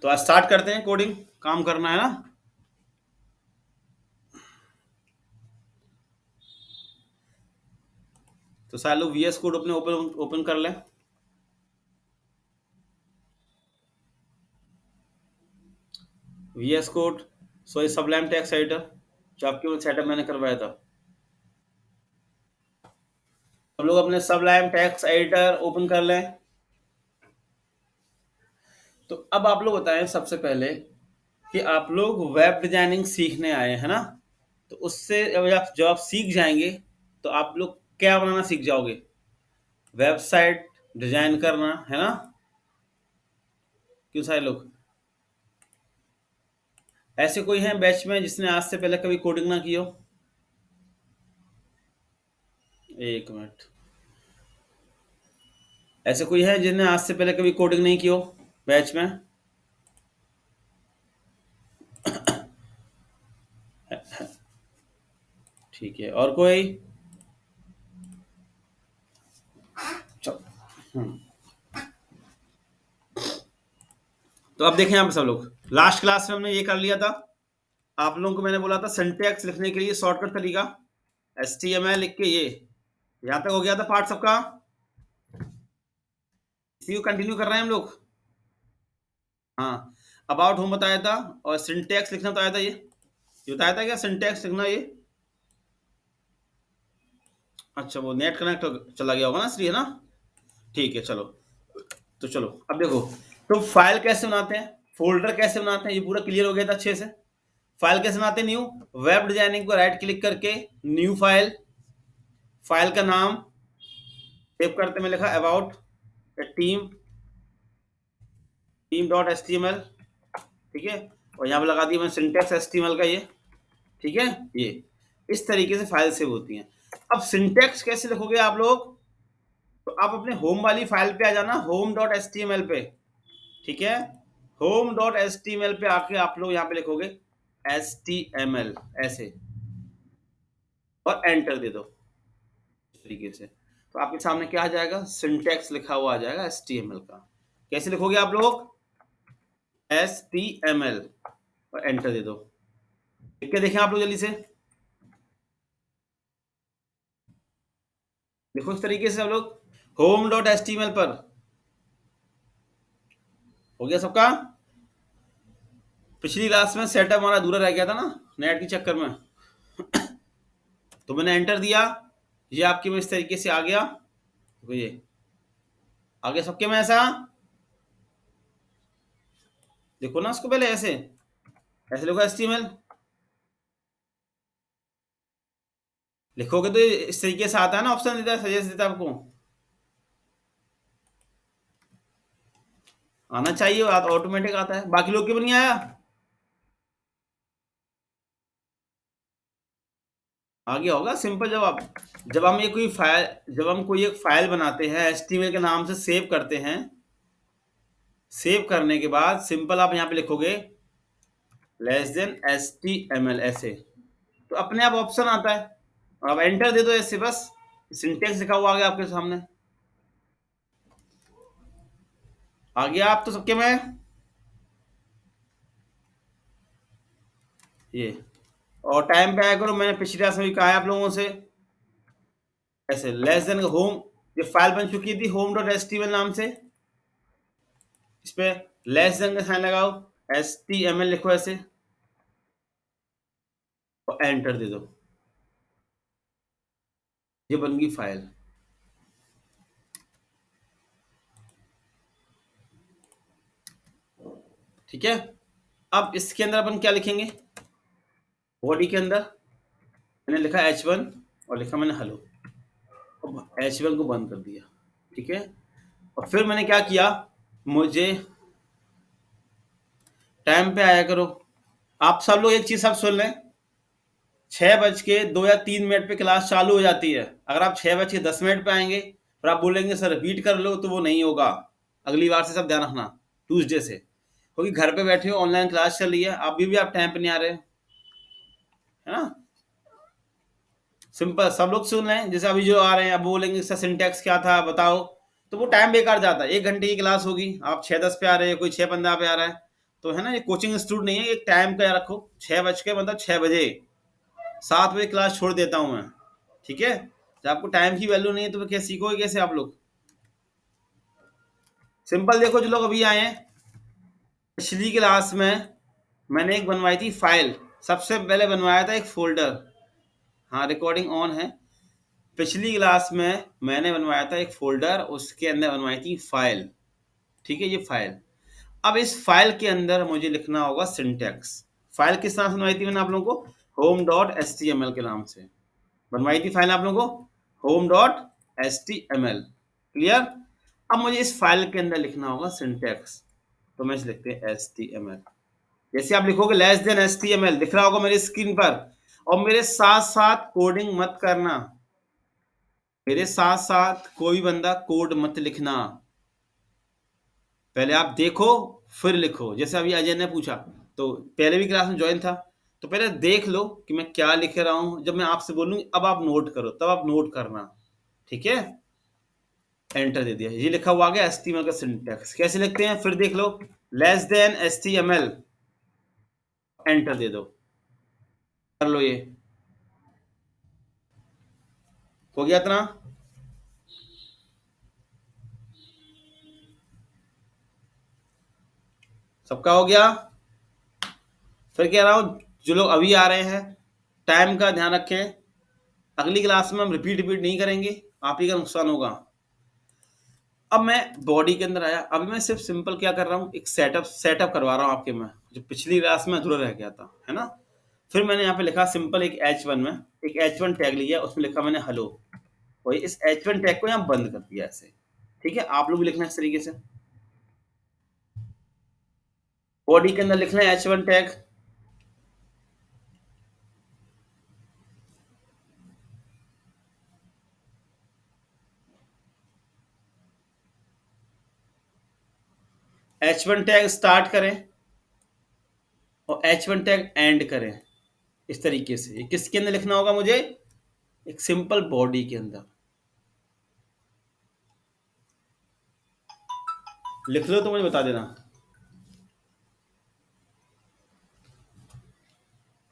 तो आज स्टार्ट करते हैं, कोडिंग काम करना है ना। तो सारे लोग वीएस कोड अपने ओपन कर लें। VS Code, sorry Sublime Text editor जो आपके सेटअप मैंने करवाया था। हम लोग अपने सबलाइम टेक्स्ट एडिटर ओपन कर लें। तो अब आप लोग बताएं सबसे पहले कि आप लोग वेब डिजाइनिंग सीखने आए हैं ना। तो उससे जब आप सीख जाएंगे तो आप लोग क्या बनाना सीख जाओगे? वेबसाइट डिजाइन करना है ना। क्यों सारे लोग? ऐसे कोई है बैच में जिसने आज से पहले कभी कोडिंग ना की हो? एक मिनट। ऐसे कोई है जिसने आज से पहले कभी कोडिंग नहीं की हो बैच में? ठीक है, और कोई? चलो। तो अब देखें आप सब लोग, लास्ट क्लास में हमने ये कर लिया था। आप लोगों को मैंने बोला था सिंटैक्स लिखने के लिए शॉर्टकट तरीका HTML लिख के, ये यहां तक हो गया था पार्ट सबका। इसी को कंटिन्यू कर रहे हैं हम लोग। हाँ, अबाउट होम बताया था और सिंटैक्स लिखना बताया था। ये बताया था क्या सिंटैक्स लिखना? ये अच्छा, वो नेट कनेक्ट चला गया होगा ना, इसलिए ना। ठीक है, चलो। तो चलो अब देखो, तो फाइल कैसे बनाते हैं, फोल्डर कैसे बनाते हैं, ये पूरा क्लियर हो गया था अच्छे से। फाइल कैसे बनाते हैं? न्यू वेब डिजाइनिंग को राइट क्लिक करके न्यू फाइल, फाइल का नाम सेव करते में लिखा about team team dot HTML. ठीक है, और यहाँ पे लगा दिया मैंने सिंटेक्स एचटीएमएल का, ये ठीक है। ये इस तरीके से फाइल सेव होती हैं। अब सिंटेक्स कैसे लिखोगे आप लोग? तो आप अपने होम वाली फाइल पे आ जाना, होम डॉट एचटीएमएल पे। ठीक है, होम डॉट एचटीएमएल पे आके आप लोग यहाँ पे लिखोगे HTML ऐसे, और एंटर दे दो इस तरीके से। तो आपके सामने क्या आ जाएगा? सिंटेक्स लिखा हुआ आ जाएगा HTML का। कैसे लिखोगे आप लोग? HTML, और एंटर दे दो। लिख के देखें आप लोग जल्दी से, देखो इस तरीके से हम लोग होम डॉट HTML पर हो गया सबका। पिछली क्लास में सेटअप हमारा अधूरा रह गया था ना नेट के चक्कर में। तो मैंने एंटर दिया, ये आपके में इस तरीके से आ गया। देखो ये आ गया सबके में ऐसा। देखो ना उसको पहले ऐसे ऐसे लिखो HTML, लिखोगे तो इस तरीके से आता है ना, ऑप्शन देता है, सजेस्ट देता है आपको। आना चाहिए, ऑटोमेटिक आता है। बाकी लोग क्यों नहीं आया? आ गया होगा, सिंपल जवाब। जब हम कोई एक फाइल बनाते हैं HTML के नाम से सेव करते हैं, सेव करने के बाद सिंपल आप यहाँ पे लिखोगे HTML ऐसे, तो अपने आप ऑप्शन आता है और आप एंटर दे दो ऐसे, बस सिंटेक्स लिखा हुआ आ गया आपके सामने। आ गया आप तो सबके में ये। और टाइम पे आया करो, मैंने पिछली क्लास में भी कहा है आप लोगों से, ऐसे लेस देन होम, ये फाइल बन चुकी थी होम डॉट HTML नाम से, इस पे लेस देन का साइन लगाओ, HTML लिखो ऐसे, और एंटर दे दो। ये बन गई फाइल। ठीक है, अब इसके अंदर अपन क्या लिखेंगे? बॉडी के अंदर मैंने लिखा H1 और लिखा मैंने हेलो, H1 को बंद कर दिया। ठीक है, और फिर मैंने क्या किया, मुझे टाइम पे आया करो। आप सब लोग एक चीज सब सुन लें, 6:02 या 3 मिनट पे क्लास चालू हो जाती है। अगर आप 6:10 पे आएंगे और आप बोलेंगे सर रिपीट कर लो, तो वो नहीं होगा। अगली बार से सब ध्यान रखना, ट्यूसडे से, क्योंकि घर पे बैठे हो, ऑनलाइन क्लास चल रही है, अभी भी आप टाइम पे नहीं आ रहे, है ना। सिंपल सब लोग सुन लें, जैसे अभी जो आ रहे हैं, अब बोलेंगे इसका सिंटेक्स क्या था बताओ, तो वो टाइम बेकार जाता है। 1 घंटे की क्लास होगी, आप 6:10 पे आ रहे हैं, कोई 6:15 पे आ रहा है, तो है ना, ये कोचिंग इंस्टीट्यूट नहीं है, एक टाइम का रखो 6 बज के मतलब 6 बजे, 7 बजे क्लास छोड़ देता हूँ मैं, ठीक है। जब आपको टाइम की वैल्यू नहीं है तो फिर क्या सीखोगे कैसे आप लोग। सिंपल देखो, जो लोग अभी आए हैं, पिछली क्लास में मैंने एक बनवाई थी फाइल, सबसे पहले बनवाया था एक फोल्डर। हाँ, रिकॉर्डिंग ऑन है। पिछली क्लास में मैंने बनवाया था एक फोल्डर, उसके अंदर बनवाई थी फाइल, ठीक है, ये फाइल। अब इस फाइल के अंदर मुझे लिखना होगा सिंटैक्स। फाइल किस नाम से बनवाई थी मैंने आप लोगों को, home.html के नाम से बनवाई थी फाइल आप लोगों को, home.html, क्लियर। अब मुझे इस फाइल के अंदर लिखना होगा सिंटैक्स, तो मैं इसे लिखते हैं html। जैसे आप लिखोगे लेस देन html दिख रहा होगा मेरी स्क्रीन पर, और मेरे साथ साथ कोडिंग मत करना, मेरे साथ साथ कोई बंदा कोड मत लिखना, पहले आप देखो फिर लिखो। जैसे अभी अजय ने पूछा, तो पहले भी क्लास में ज्वाइन था, तो पहले देख लो कि मैं क्या लिख रहा हूं, जब मैं आपसे बोलूंगी अब आप नोट करो, तब आप नोट करना, ठीक है। एंटर दे दिया, ये लिखा हुआ आ गया HTML का सिंटैक्स। कैसे लिखते हैं फिर देख लो, लेस देन HTML, एंटर दे दो, कर लो, ये हो गया इतना। सबका हो गया। फिर कह रहा हूं, जो लोग अभी आ रहे हैं टाइम का ध्यान रखें, अगली क्लास में हम रिपीट रिपीट नहीं करेंगे, आप ही का नुकसान होगा। अब मैं बॉडी के अंदर आया, अभी मैं सिर्फ सिंपल क्या कर रहा हूँ, एक सेटअप करवा रहा हूँ आपके में, जो पिछली क्लास में अधूरा रह गया था, है ना। फिर मैंने यहाँ पे लिखा सिंपल, एक H1 में एक H1 टैग लिया, उसमें लिखा मैंने हेलो, और इस H1 टैग को यहाँ बंद कर दिया ऐसे, ठीक है। आप लोग भी लिखना इस तरीके से, बॉडी के अंदर लिखना है H1 tag. H1 tag start करें और H1 टैग एंड करें, इस तरीके से। ये किसके अंदर लिखना होगा मुझे, एक सिंपल बॉडी के अंदर लिख लो, तो मुझे बता देना।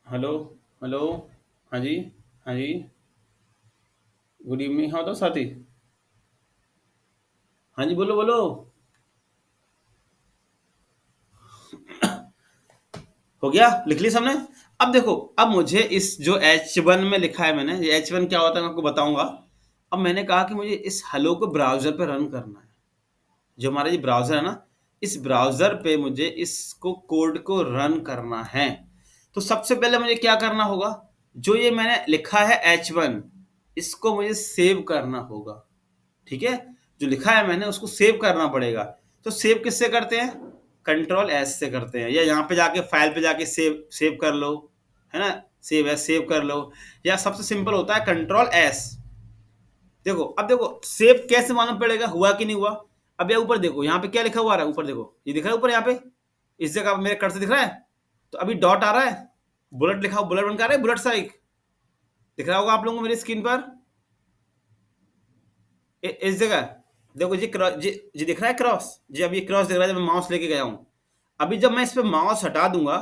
हेलो, हेलो, हाँ जी, हाँ जी, गुड इवनिंग, हाँ तो साथी, हाँ जी, बोलो बोलो। हो गया, लिख ली सबने। अब देखो, अब मुझे इस जो H1 में लिखा है मैंने, ये H1 क्या होता है मैं आपको बताऊंगा। अब मैंने कहा कि मुझे इस हेलो को ब्राउजर पे रन करना है, जो हमारा ये ब्राउजर है ना, इस ब्राउजर पे मुझे इसको कोड को रन करना है। तो सबसे पहले मुझे क्या करना होगा, जो ये मैंने लिखा है H1, इसको मुझे सेव करना होगा, ठीक है। जो लिखा है मैंने उसको सेव करना पड़ेगा। तो सेव किससे करते हैं, कंट्रोल एस से करते हैं, या यहाँ पे जाके फाइल पे जाके सेव सेव कर लो, है ना, सेव एस सेव कर लो, या सबसे सिंपल होता है कंट्रोल एस। देखो, अब देखो सेव कैसे मालूम पड़ेगा हुआ कि नहीं हुआ। अब यहाँ ऊपर देखो, यहाँ पे क्या लिखा हुआ आ रहा है, ऊपर देखो, ये दिख रहा है ऊपर यहाँ पे, इस जगह मेरे कर्सर दिख रहा है, तो अभी डॉट आ रहा है, बुलेट लिखा, बुलेट बन कर आ रहा है, बुलेट सा एक दिख रहा होगा आप लोगों को मेरी स्क्रीन पर, इस जगह देखो जी, क्रॉस जी दिख रहा है क्रॉस जी, अभी क्रॉस दिख रहा है जब मैं माउस लेके गया हूँ। अभी जब मैं इस पे माउस हटा दूंगा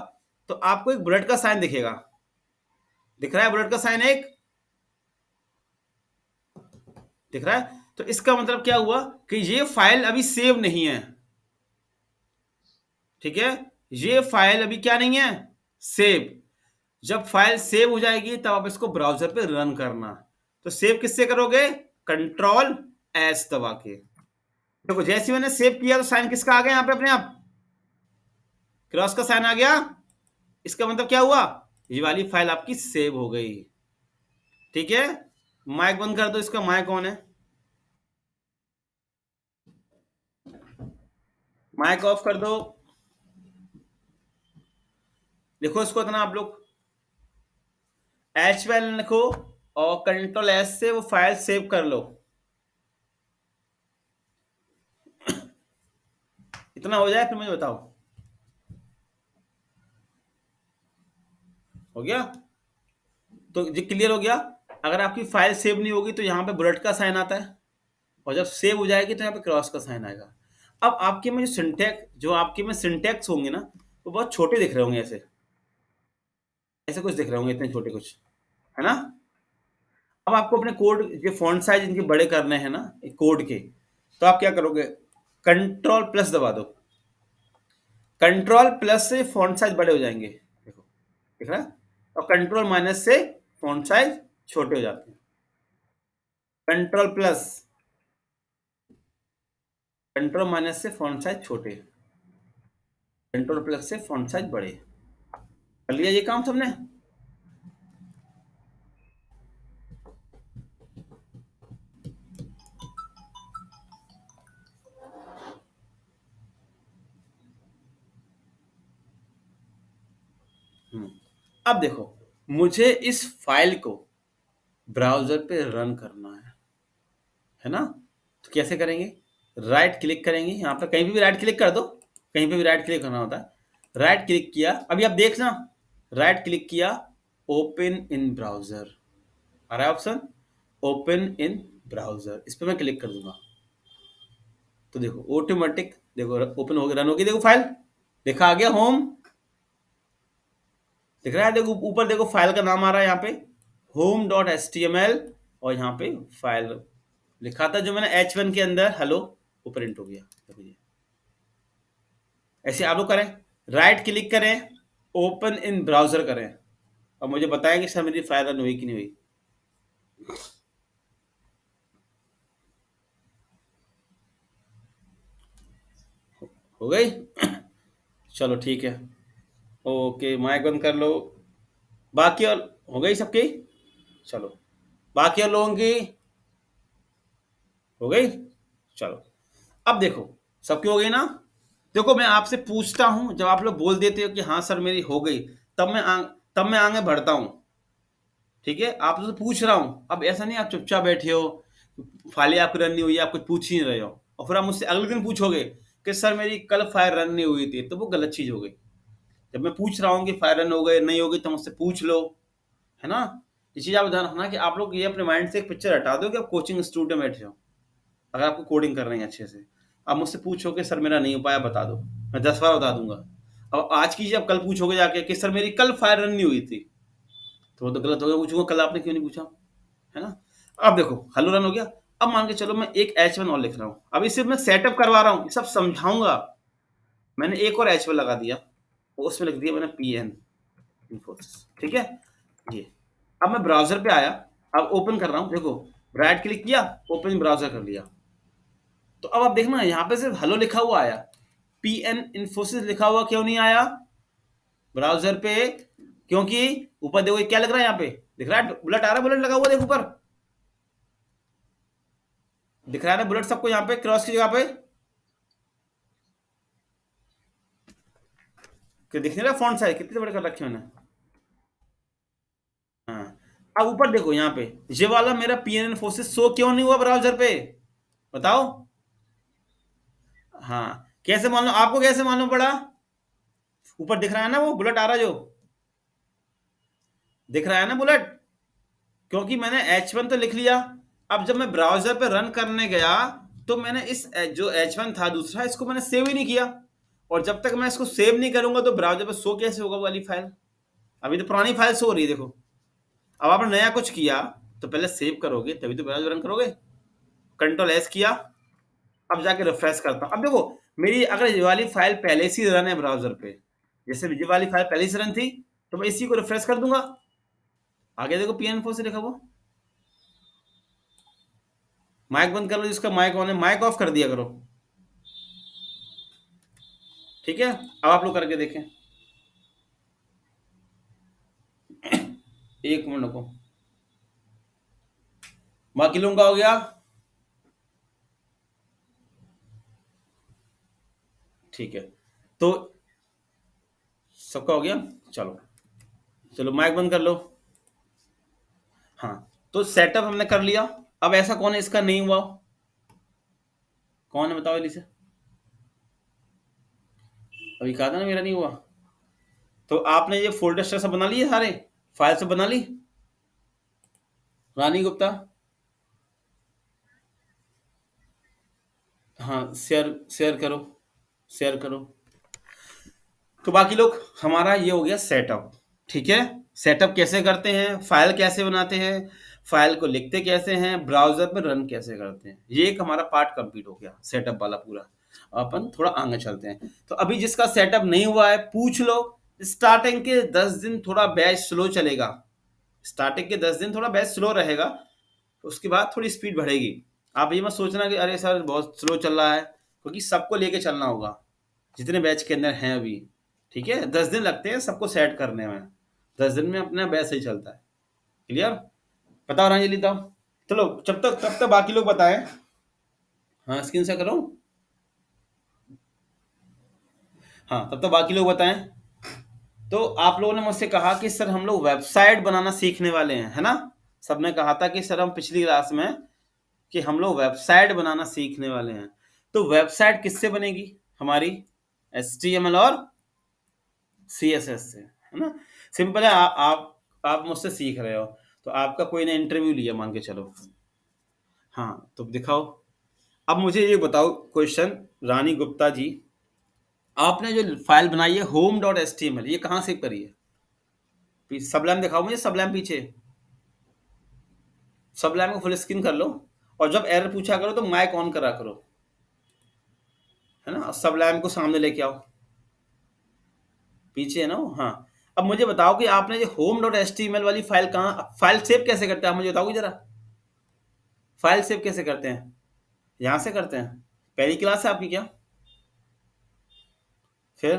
तो आपको एक बुलेट का साइन दिखेगा, दिख रहा है बुलेट का साइन एक, दिख रहा है। तो इसका मतलब क्या हुआ कि ये फाइल अभी सेव नहीं है, ठीक है, ये फाइल अभी क्या नहीं है, सेव। जब फाइल सेव हो जाएगी तब आप इसको ब्राउजर पे रन करना। तो सेव किससे करोगे, कंट्रोल एस दबा के। देखो जैसे मैंने सेव किया तो साइन किसका आ गया यहाँ पे अपने आप, क्रॉस का साइन आ गया। इसका मतलब क्या हुआ, ये वाली फाइल आपकी सेव हो गई, ठीक है। माइक बंद कर दो, इसका माइक ऑन है, माइक ऑफ कर दो। लिखो इसको इतना आप लोग, H1 लिखो और कंट्रोल एस से वो फाइल सेव कर लो। इतना हो जाए फिर मुझे बताओ, हो गया। तो ये क्लियर हो गया। अगर आपकी फाइल सेव नहीं होगी तो यहाँ पे बुलेट का साइन आता है, और जब सेव हो जाएगी तो यहाँ पे क्रॉस का साइन आएगा। अब आपके में जो सिंटैक्स, जो आपके में सिंटैक्स होंगे ना, तो बहुत छोटे दिख रहे होंगे ऐसे, ऐसे कुछ दिख रहे होंगे इतने छोटे कुछ, है ना? अब आपको अपने कोड जो फ़ॉन्ट साइज़ इनके बड़े करने हैं ना, कोड के, तो आप क्या करोगे? कंट्रोल प्लस दबा दो। कंट्रोल प्लस से फ़ॉन्ट साइज़ बड़े हो जाएँगे। देखो, दिख रहा है? और कंट्रोल माइनस से फ़ॉन्ट साइज़ छोटे हो जाते हैं। कंट्रोल प्लस, कंट्रोल माइनस से फ़ॉन्ट साइज़ छोटे, कंट्रोल प्लस से फ़ॉन्ट साइज़ बड़े। कर लिया ये काम सबने? हुँ। अब देखो, मुझे इस फ़ाइल को ब्राउज़र पे रन करना है ना? तो कैसे करेंगे? राइट क्लिक करेंगे, यहाँ पे कहीं पे भी राइट क्लिक कर दो, कहीं पे भी राइट क्लिक करना होता है। राइट क्लिक किया, अभी आप देखना, राइट क्लिक किया, ओपन इन ब्राउज़र, आ रहा है ऑप्शन, ओपन इन ब्राउज़र, इस पे मैं क्लिक कर दूँगा। तो देखो ऑटोमेटिक देखो ओपन हो गया, रन हो गई, देखो फाइल, लिखा आ गया होम, दिख रहा है, देखो ऊपर देखो फाइल का नाम आ रहा है यहाँ पे, home.html, और यहाँ पे फाइल लिखा था जो मैंने H1 के अंदर हेलो, वो प्रिंट हो गया। देखो ये ऐसे आप लोग करें, राइट क्लिक करें, ओपन इन ब्राउजर करें, और मुझे बताएं कि सर मेरी फाइल रन हुई कि नहीं हुई। हो गई? चलो ठीक है, ओके, माइक बंद कर लो। बाकी और हो गई सबकी? चलो, बाकी और लोगों की हो गई? चलो, अब देखो, सबकी हो गई ना? देखो मैं आपसे पूछता हूं, जब आप लोग बोल देते हो कि हाँ सर मेरी हो गई, तब तब मैं आगे बढ़ता हूं। ठीक है, आप लोग से पूछ रहा हूं, अब ऐसा नहीं आप चुपचाप बैठे हो, फाइलें आपकी रन नहीं हुई, आप कुछ पूछ ही नहीं रहे हो, और फिर आप मुझसे अगले दिन पूछोगे कि सर मेरी कल फाइल रन नहीं हुई थी, तो वो गलत चीज हो गई। जब मैं पूछ रहा हूँ कि फाइल रन हो गई नहीं हो गई, तो मुझसे पूछ लो, है ना? ये चीज आप ध्यान रखना कि आप लोग ये अपने माइंड से एक पिक्चर हटा दो कि आप कोचिंग इंस्टीट्यूट में बैठे हो, अगर आपको कोडिंग कर रहे हैं अच्छे से, आप मुझसे पूछो कि सर मेरा नहीं हो पाया बता दो, मैं 10 बार बता दूंगा। अब आज की जब कल पूछोगे जाके कि सर मेरी कल फाइल रन नहीं हुई थी, तो वो तो गलत हो गया, पूछूंगा कल आपने क्यों नहीं पूछा, है ना? अब देखो हेलो रन हो गया, अब मान के चलो मैं एक H1 और लिख रहा हूँ, अभी सिर्फ मैं सेटअप करवा रहा हूँ, सब समझाऊंगा। मैंने एक और H1 लगा दिया, उसमें लिख दिया मैंने PN इन्फोसिस, ठीक है? ये, अब मैं ब्राउजर पे आया, अब ओपन कर रहा हूँ, देखो राइट क्लिक किया, ओपन ब्राउजर कर लिया, तो अब आप देखना यहाँ पे सिर्फ हेलो लिखा हुआ आया, PN इन्फोसिस लिखा हुआ क्यों नहीं आया ब्राउजर पे? क्योंकि ऊपर देखो ये क्या लग रहा है, यहाँ पे दिख रहा है बुलेट आ रहा है, बुलेट लगा हुआ, देखो ऊपर दिख रहा है ना बुलेट सबको, यहाँ पे क्रॉस की जगह पे, कि दिख नहीं रहा फॉन्ट साइज कितने बड़े कर रखे मैंने? हाँ, अब ऊपर देखो यहाँ पे, ये वाला मेरा PN इन्फोसिस शो क्यों नहीं हुआ ब्राउजर पे, बताओ? हाँ, कैसे मालूम आपको, कैसे मालूम पड़ा? ऊपर दिख रहा है ना वो बुलेट आ रहा, जो दिख रहा है ना बुलेट, क्योंकि मैंने H1 तो लिख लिया। अब जब मैं ब्राउजर पे रन करने गया, तो मैंने इस जो H1 था दूसरा, इसको मैंने सेव ही नहीं किया, और जब तक मैं इसको सेव नहीं करूंगा तो ब्राउजर पे शो कैसे होगा वाली फाइल? अभी तो पुरानी फाइल शो हो रही है, देखो। अब आपने नया कुछ किया, तो पहले सेव करोगे तभी तो ब्राउजर रन करोगे। कंट्रोल एस किया, अब जाके रिफ्रेश करता हूँ, अब देखो मेरी अगर ये वाली फाइल पहले से रन है ब्राउजर पे, जैसे ये वाली फाइल पहले से रन थी, तो मैं इसी को रिफ्रेश कर दूंगा, आगे देखो PN4 से लिखा हुआ। माइक बंद कर लो, जिसका माइक ऑन है माइक ऑफ कर दिया करो, ठीक है? अब आप लोग करके देखें, एक मिनट रुको, बाकी लोगों का हो गया? ठीक है, तो सबका हो गया, चलो, चलो माइक बंद कर लो। हाँ, तो सेटअप हमने कर लिया, अब ऐसा कौन है इसका नहीं हुआ, कौन है बताओ जल्दी से? अभी कहा था ना मेरा नहीं हुआ, तो आपने ये फोल्डर स्ट्रक्चर बना लिए सारे, फाइल से बना ली? रानी गुप्ता, हाँ शेयर शेयर करो, शेयर करो, तो बाकी लोग, हमारा ये हो गया सेटअप। ठीक है, सेटअप कैसे करते हैं, फाइल कैसे बनाते हैं, फाइल को लिखते कैसे हैं, ब्राउजर पर रन कैसे करते हैं, ये एक हमारा पार्ट कंप्लीट हो गया सेटअप वाला पूरा। अपन थोड़ा आगे चलते हैं। तो अभी जिसका सेटअप नहीं हुआ है पूछ लो। स्टार्टिंग के 10 दिन थोड़ा बैच स्लो चलेगा, स्टार्टिंग के 10 दिन थोड़ा बैच स्लो रहेगा, उसके बाद थोड़ी स्पीड बढ़ेगी। आप ये मत सोचना कि अरे सर बहुत स्लो चल रहा है, क्योंकि सबको लेके चलना होगा जितने बैच के अंदर हैं अभी। ठीक है, 10 दिन लगते हैं सबको सेट करने में, 10 दिन में अपना बैच सही चलता है। क्लियर? बताओ रंजलि, बताओ। चलो जब तक तब तक बाकी लोग बताएं। हाँ, स्क्रीन से करो। हाँ, तब तक बाकी लोग बताएं। तो आप लोगों ने मुझसे कहा कि सर हम लोग वेबसाइट बनाना सीखने वाले हैं, है ना? सबने कहा था कि सर हम पिछली क्लास में कि हम लोग वेबसाइट बनाना सीखने वाले हैं। तो वेबसाइट किससे बनेगी हमारी? HTML और CSS से, है ना? सिंपल है। आप मुझसे सीख रहे हो, तो आपका कोई ने इंटरव्यू लिया मान के चलो। हाँ, तो दिखाओ। अब मुझे ये बताओ क्वेश्चन, रानी गुप्ता जी, आपने जो फाइल बनाई है home.html, ये कहाँ सेव करी है? सबलाइन दिखाओ मुझे, सबलाइन पीछे, सबलाइन को फुल स्क्रीन कर लो, और जब एरर पूछा करो तो माइक ऑन करा करो, है ना? सबलाइन को सामने लेके आओ, पीछे है ना वो? हाँ। अब मुझे बताओ कि आपने जो home.html वाली फाइल कहाँ, फाइल सेव कैसे करते हैं आप मुझे बताओगे जरा? फाइल सेव कैसे करते हैं? यहाँ से करते हैं? पहली क्लास है आपकी क्या? फिर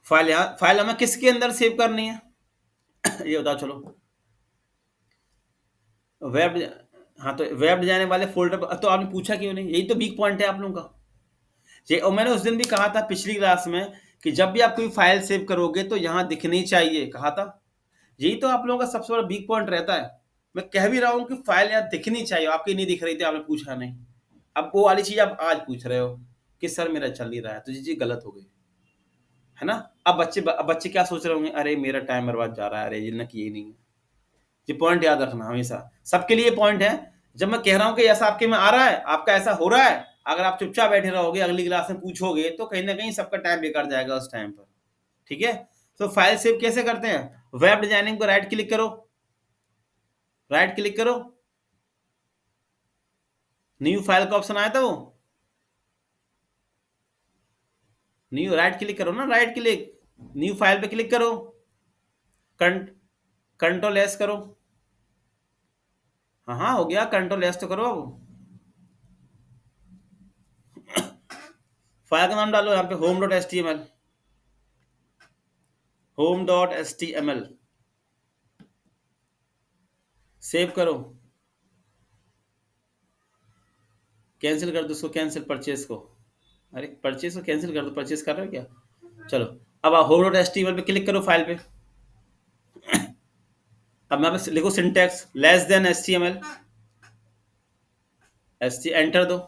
फाइल यहाँ, फाइल हमें किसके अंदर सेव करनी है? ये बताओ चलो। वेब, हाँ तो वेब डिजाइनर वाले फोल्डर पर तो आपने पूछा क्यों नहीं? यही तो वीक पॉइंट है आप लोगों का। ये, और मैंने उस दिन भी कहा था पिछली क्लास में कि जब भी आप कोई फाइल सेव करोगे तो यहाँ दिखनी चाहिए, कहा था। यही तो आप लोगों का सबसे बड़ा वीक पॉइंट रहता है। मैं कह भी रहा हूँ कि फाइल यहाँ दिखनी चाहिए, आपकी नहीं दिख रही थी, आपने पूछा नहीं। अब वो वाली चीज आप आज पूछ रहे हो कि सर मेरा चल नहीं रहा है, तो ये चीज गलत हो गई, है ना? अब बच्चे क्या सोच रहे होंगे, अरे मेरा टाइम बर्बाद जा रहा है, अरे जिन्ना किए नहीं है। ये पॉइंट याद रखना हमेशा, सबके लिए पॉइंट है। जब मैं कह रहा हूँ कि ऐसा आपके में आ रहा है, आपका ऐसा हो रहा है, अगर आप चुपचाप बैठे रहोगे अगली क्लास में पूछोगे तो कहीं ना कहीं सबका टाइम बेकार जाएगा उस टाइम पर। ठीक है? तो फाइल सेव कैसे करते हैं? वेब डिजाइनिंग को राइट क्लिक करो, राइट क्लिक करो, न्यू फाइल का ऑप्शन आया था वो, न्यू, राइट क्लिक करो ना, राइट क्लिक, न्यू फाइल पे क्लिक करो, कंट्रोल एस करो। हाँ हाँ हो गया, कंट्रोल एस तो करो अब। फाइल का नाम डालो यहाँ पे, home.html, home.html, सेव करो, कैंसिल कर दो उसको, कैंसिल परचेज को। अरे परचेज को कैंसिल कर दो, परचेज कर रहे हो क्या? चलो, अब आप home.html पे क्लिक करो फाइल पे। अब यहाँ पे लिखो syntax less than HTML, enter दो।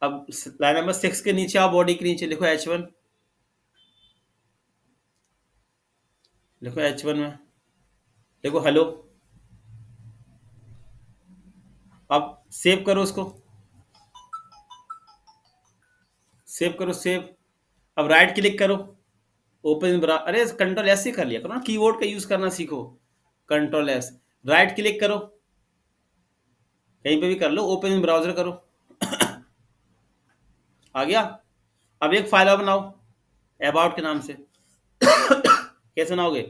अब लाइन नंबर 6 के नीचे आओ, बॉडी के नीचे लिखो H1, लिखो H1 में, लिखो हेलो। अब सेव करो उसको, सेव करो, सेव। अब राइट क्लिक करो, ओपन ब्रा, अरे कंट्रोल एस ही कर लिया करो ना, कीबोर्ड का यूज करना सीखो। कंट्रोल एस, राइट क्लिक करो, कहीं पे भी कर लो, ओपन ब्राउजर करो। आ गया? अब एक फाइल और बनाओ अबाउट के नाम से। कैसे बनाओगे?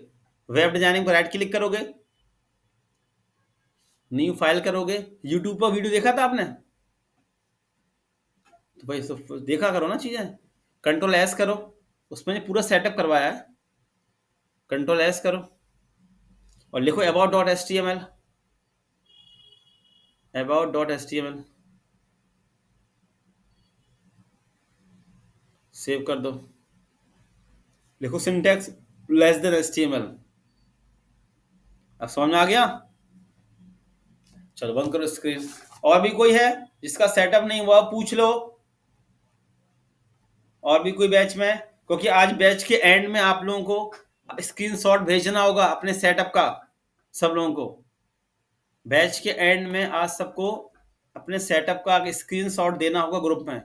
वेब डिजाइनिंग पर राइट क्लिक करोगे, न्यू फाइल करोगे। यूट्यूब पर वीडियो देखा था आपने? तो भाई देखा करो ना चीजें। कंट्रोल एस करो, उसमें पूरा सेटअप करवाया है। कंट्रोल एस करो और लिखो about.html, about.html, सेव कर दो। लिखो सिंटैक्स लेस देन HTML। अब समझ में आ गया? चलो बंद करो स्क्रीन। और भी कोई है जिसका सेटअप नहीं हुआ पूछ लो, और भी कोई बैच में? क्योंकि आज बैच के एंड में आप लोगों को स्क्रीनशॉट भेजना होगा अपने सेटअप का, सब लोगों को। बैच के एंड में आज सबको अपने सेटअप का स्क्रीनशॉट देना होगा ग्रुप में,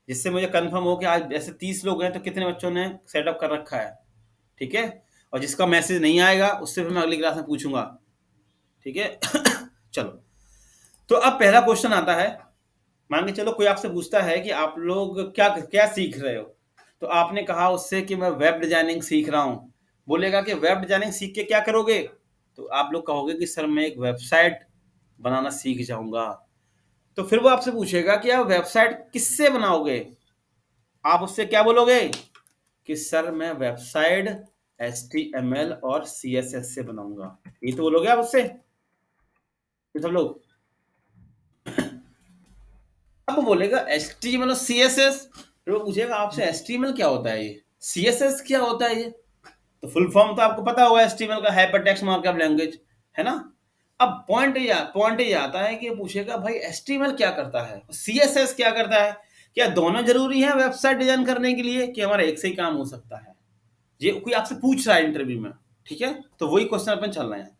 जिससे मुझे कंफर्म हो कि आज ऐसे 30 लोग हैं तो कितने बच्चों ने सेटअप कर रखा है, ठीक है। और जिसका मैसेज नहीं आएगा उससे फिर मैं अगली क्लास में पूछूंगा, ठीक है। चलो, तो अब पहला क्वेश्चन आता है। मान के चलो कोई आपसे पूछता है कि आप लोग क्या क्या सीख रहे हो, तो आपने कहा उससे कि मैं वेब डिजाइनिंग सीख रहा हूं। बोलेगा कि वेब डिजाइनिंग सीख के क्या करोगे, तो आप लोग कहोगे कि सर मैं एक वेबसाइट बनाना सीख जाऊंगा। तो फिर वो आपसे पूछेगा कि आप वेबसाइट किससे बनाओगे, आप उससे क्या बोलोगे कि सर मैं वेबसाइट HTML और CSS से बनाऊंगा। ये तो बोलोगे आप उससे, ये सब लोग। अब वो बोलेगा HTML और CSS, फिर वो पूछेगा आपसे HTML क्या होता है, ये CSS क्या होता है ये। तो फुल फॉर्म तो आपको पता होगा HTML का, हाइपर टेक्स्ट मार्कअप लैंग्वेज, है ना। अब पॉइंट ये आता है कि पूछेगा भाई HTML क्या करता है, CSS क्या करता है, क्या दोनों जरूरी है वेबसाइट डिजाइन करने के लिए, कि हमारा एक से ही काम हो सकता है। ये कोई आपसे पूछ रहा है इंटरव्यू में, ठीक है। तो वही क्वेश्चन अपन चल रहे हैं।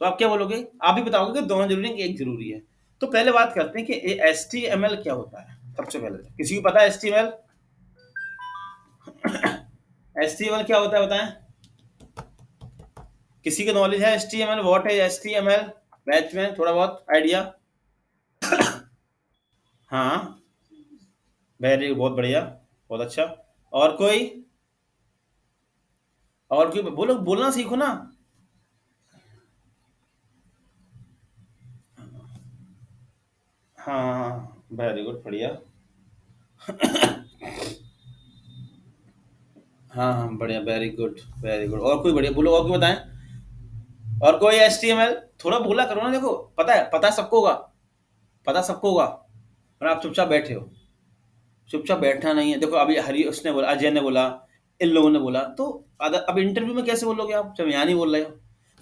तो आप क्या बोलोगे, आप भी बताओगे कि दोनों जरूरी है कि एक जरूरी है। तो पहले बात करते हैं कि HTML क्या होता है। सबसे पहले किसी को पता है HTML? HTML क्या होता है बताएं, किसी को नॉलेज है HTML, व्हाट है HTML, बैच में थोड़ा बहुत आइडिया। हाँ, वेरी, बहुत बढ़िया, बहुत अच्छा। और कोई, और कोई बोलो, बोलना सीखो ना। हाँ, वेरी गुड, बढ़िया। हाँ हाँ, बढ़िया, वेरी गुड, वेरी गुड। और कोई बढ़िया बोलो, और कोई बताएं। और कोई HTML, थोड़ा बोला करो ना, देखो पता है सबको होगा, पता सबको होगा, और आप चुपचाप बैठे हो। चुपचाप बैठना नहीं है। देखो अभी हरी उसने बोला, अजय ने बोला, इन लोगों ने बोला, तो अब इंटरव्यू में कैसे बोलोगे आप जब यहाँ नहीं बोल रहे हो।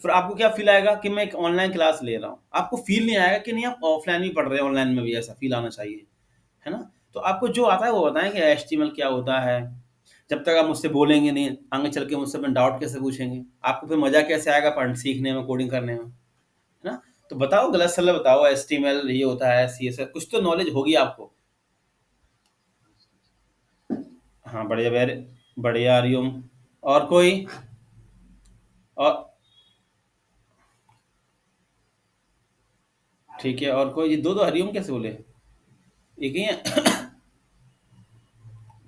फिर आपको क्या फील आएगा कि मैं एक ऑनलाइन क्लास ले रहा हूँ, आपको फील नहीं आएगा कि नहीं आप ऑफलाइन भी पढ़ रहे हैं, ऑनलाइन में भी ऐसा फील आना चाहिए, है ना। तो आपको जो आता है वो बताएं कि HTML क्या होता है। जब तक आप मुझसे बोलेंगे नहीं, आगे चल के मुझसे अपने डाउट कैसे पूछेंगे, आपको फिर मजा कैसे आएगा पढ़ सीखने में, कोडिंग करने में, है ना। तो बताओ, गलत सलत बताओ, HTML ये होता है, CSS, कुछ तो नॉलेज होगी आपको। हाँ, बढ़िया, वेरी बढ़िया, हरिओम। और कोई, और ठीक है, और कोई, ये दो दो हरिओम कैसे बोले, एक ही है।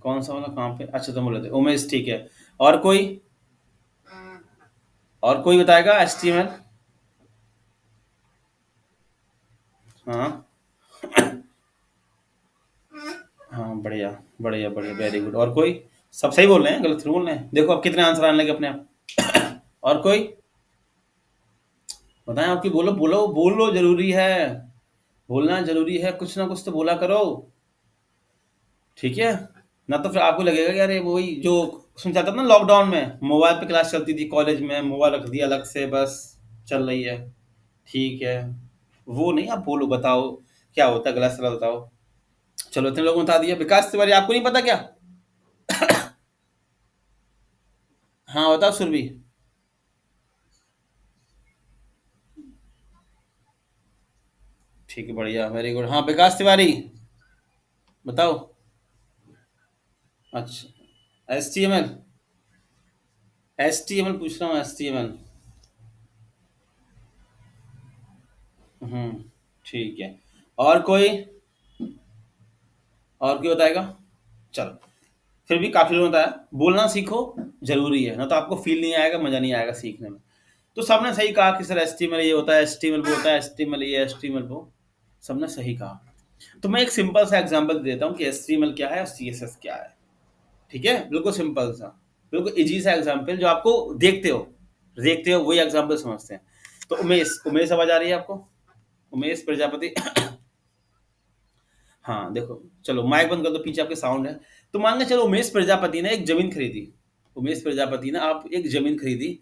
कौन सा वाला कहाँ पे, अच्छा तुम बोले थे उमेश, ठीक है। और कोई, और कोई बताएगा HTML। हाँ हाँ, बढ़िया बढ़िया बढ़िया, वेरी गुड। और कोई, सब सही बोल रहे हैं, गलत थोड़ी बोल रहे हैं। देखो अब कितने आंसर आने लगे अपने आप। और कोई बताएं, आपकी, बोलो बोलो बोलो, जरूरी है, बोलना जरूरी है, कुछ ना कुछ तो बोला करो, ठीक है। ना तो फिर आपको लगेगा कि अरे वही जो सुन चाहता था ना, लॉकडाउन में मोबाइल पे क्लास चलती थी कॉलेज में, मोबाइल रख दिया अलग से, बस चल रही है, ठीक है। वो नहीं, आप बोलो, बताओ क्या होता है, गलत सलत बताओ। चलो, इतने लोगों ने बता दिया। विकास तिवारी, आपको नहीं पता क्या? हाँ बताओ सुरभि। ठीक है, बढ़िया, वेरी गुड। हाँ, विकास तिवारी, बताओ। अच्छा, एस टी एम एल पूछ रहा हूँ, HTML। हम्म, ठीक है। और कोई, और कोई बताएगा? चलो, फिर भी काफी लोगों ने बताया, बोलना सीखो, जरूरी है ना, तो आपको फील नहीं आएगा, मजा नहीं आएगा सीखने में। तो सबने सही कहा कि सर HTML ये होता है, HTML वो होता है, HTML ये, HTML वो, सबने सही कहा। तो मैं एक सिंपल सा एग्जांपल दे देता हूँ कि HTML क्या है और CSS क्या है, ठीक है। बिल्कुल सिंपल सा, बिल्कुल इजी सा एग्जांपल, जो आपको देखते हो वही एग्जांपल समझते हैं। तो उमेश, उमेश आवाज आ रही है आपको? उमेश प्रजापति। हाँ देखो, चलो माइक बंद कर दो, पीछे आपके साउंड है। तो मान के चलो उमेश प्रजापति ने एक जमीन खरीदी, उमेश प्रजापति ने आप एक जमीन खरीदी,